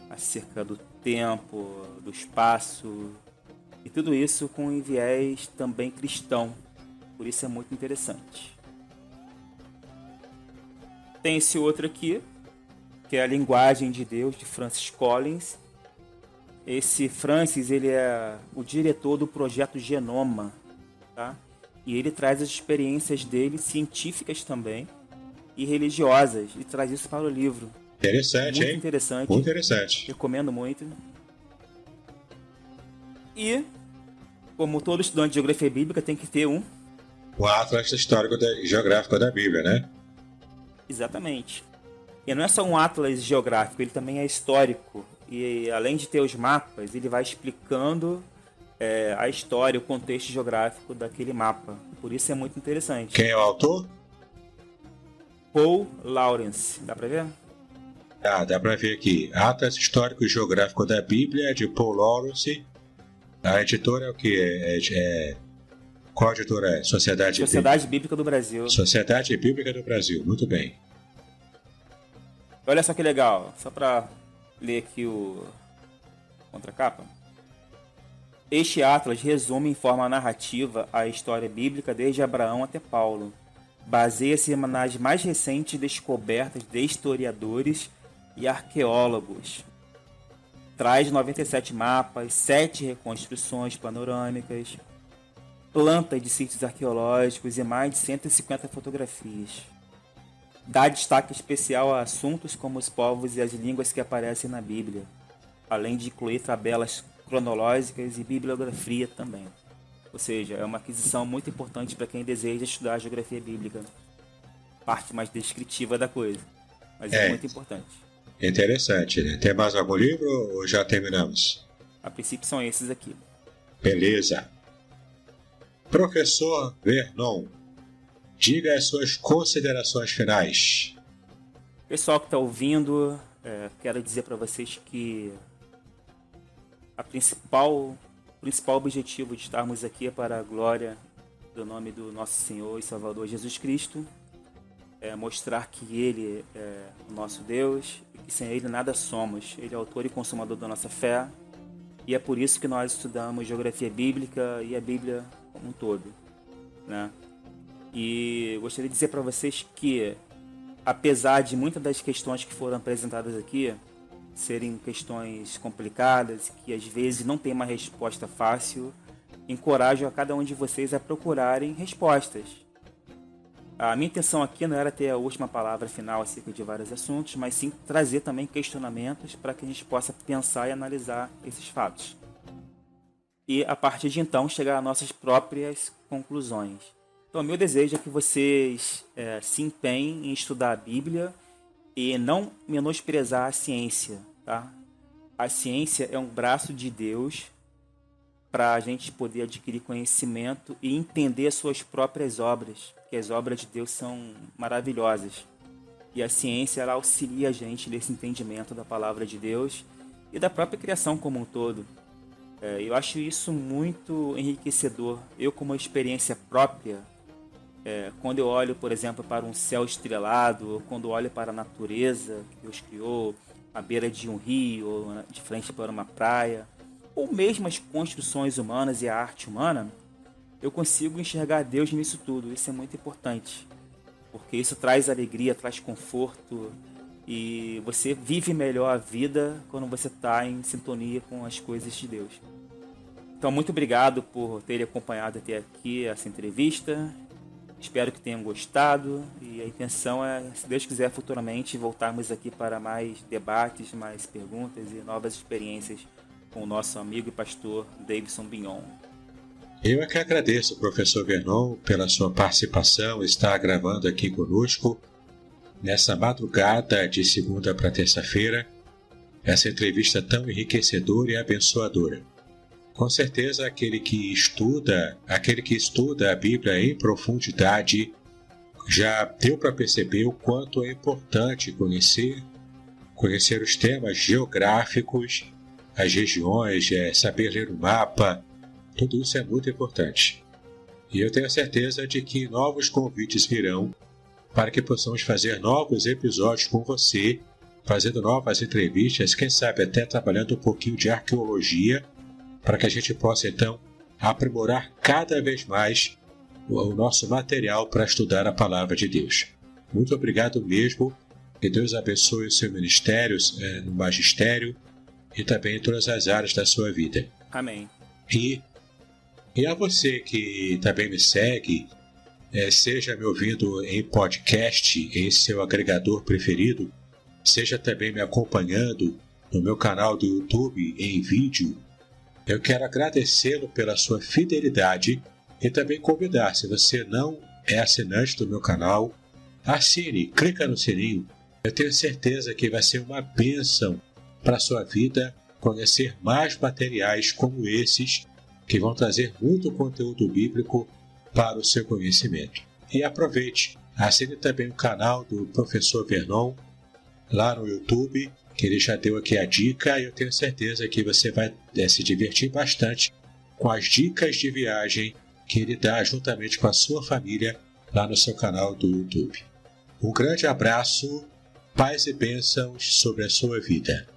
acerca do tempo, do espaço, e tudo isso com um viés também cristão. Por isso é muito interessante. Tem esse outro aqui, que é A Linguagem de Deus, de Francis Collins. Esse Francis, ele é o diretor do projeto Genoma, tá? E ele traz as experiências dele, científicas também, e religiosas, e traz isso para o livro. Interessante, muito hein? Interessante. Muito interessante. Recomendo muito. E, como todo estudante de geografia bíblica, tem que ter um... O Atlas Histórico Geográfico da Bíblia, né? Exatamente. E não é só um atlas geográfico, ele também é histórico. E além de ter os mapas, ele vai explicando a história, o contexto geográfico daquele mapa. Por isso é muito interessante. Quem é o autor? Paul Lawrence. Dá pra ver? Dá pra ver aqui. Atlas Histórico e Geográfico da Bíblia, de Paul Lawrence. A editora é o que? Qual editora é? Sociedade Bíblica do Brasil. Sociedade Bíblica do Brasil, muito bem. Olha só que legal, só para ler aqui o contracapa. Este atlas resume em forma narrativa a história bíblica desde Abraão até Paulo. Baseia-se nas mais recentes descobertas de historiadores e arqueólogos. Traz 97 mapas, 7 reconstruções panorâmicas, plantas de sítios arqueológicos e mais de 150 fotografias. Dá destaque especial a assuntos como os povos e as línguas que aparecem na Bíblia, além de incluir tabelas cronológicas e bibliografia também. Ou seja, é uma aquisição muito importante para quem deseja estudar a geografia bíblica. Parte mais descritiva da coisa. mas é muito importante. Interessante, né? Tem mais algum livro ou já terminamos? A princípio são esses aqui. Beleza. Professor Vernon, diga as suas considerações finais. Pessoal que está ouvindo, quero dizer para vocês que o principal objetivo de estarmos aqui é para a glória do nome do nosso Senhor e Salvador Jesus Cristo, mostrar que Ele é o nosso Deus e que sem Ele nada somos. Ele é autor e consumador da nossa fé, e é por isso que nós estudamos geografia bíblica e a Bíblia como um todo, né? E gostaria de dizer para vocês que, apesar de muitas das questões que foram apresentadas aqui serem questões complicadas, que às vezes não tem uma resposta fácil, encorajo a cada um de vocês a procurarem respostas. A minha intenção aqui não era ter a última palavra final acerca de vários assuntos, mas sim trazer também questionamentos para que a gente possa pensar e analisar esses fatos. E, a partir de então, chegar às nossas próprias conclusões. Então, meu desejo é que vocês se empenhem em estudar a Bíblia e não menosprezar a ciência, tá? A ciência é um braço de Deus para a gente poder adquirir conhecimento e entender as suas próprias obras, porque as obras de Deus são maravilhosas. E a ciência, ela auxilia a gente nesse entendimento da palavra de Deus e da própria criação como um todo. Eu acho isso muito enriquecedor. Eu, como experiência própria, quando eu olho, por exemplo, para um céu estrelado, ou quando eu olho para a natureza que Deus criou, à beira de um rio, ou de frente para uma praia, ou mesmo as construções humanas e a arte humana, eu consigo enxergar Deus nisso tudo. Isso é muito importante, porque isso traz alegria, traz conforto, e você vive melhor a vida quando você está em sintonia com as coisas de Deus. Então, muito obrigado por terem acompanhado até aqui essa entrevista. Espero que tenham gostado, e a intenção é, se Deus quiser, futuramente voltarmos aqui para mais debates, mais perguntas e novas experiências com o nosso amigo e pastor Davidson Bignon. Eu é que agradeço, professor Vernon, pela sua participação, estar gravando aqui conosco nessa madrugada de segunda para terça-feira, essa entrevista tão enriquecedora e abençoadora. Com certeza, aquele que estuda a Bíblia em profundidade já deu para perceber o quanto é importante conhecer os temas geográficos, as regiões, saber ler o mapa. Tudo isso é muito importante. E eu tenho a certeza de que novos convites virão para que possamos fazer novos episódios com você, fazendo novas entrevistas, quem sabe até trabalhando um pouquinho de arqueologia, para que a gente possa, então, aprimorar cada vez mais o nosso material para estudar a Palavra de Deus. Muito obrigado mesmo. Que Deus abençoe o seu ministério, no magistério, e também em todas as áreas da sua vida. Amém. E a você que também me segue, seja me ouvindo em podcast, em seu agregador preferido, seja também me acompanhando no meu canal do YouTube em vídeo, eu quero agradecê-lo pela sua fidelidade e também convidar, se você não é assinante do meu canal, assine, clica no sininho. Eu tenho certeza que vai ser uma bênção para a sua vida conhecer mais materiais como esses, que vão trazer muito conteúdo bíblico para o seu conhecimento. E aproveite, assine também o canal do professor Vernon lá no YouTube, que ele já deu aqui a dica, e eu tenho certeza que você vai se divertir bastante com as dicas de viagem que ele dá juntamente com a sua família lá no seu canal do YouTube. Um grande abraço, paz e bênçãos sobre a sua vida.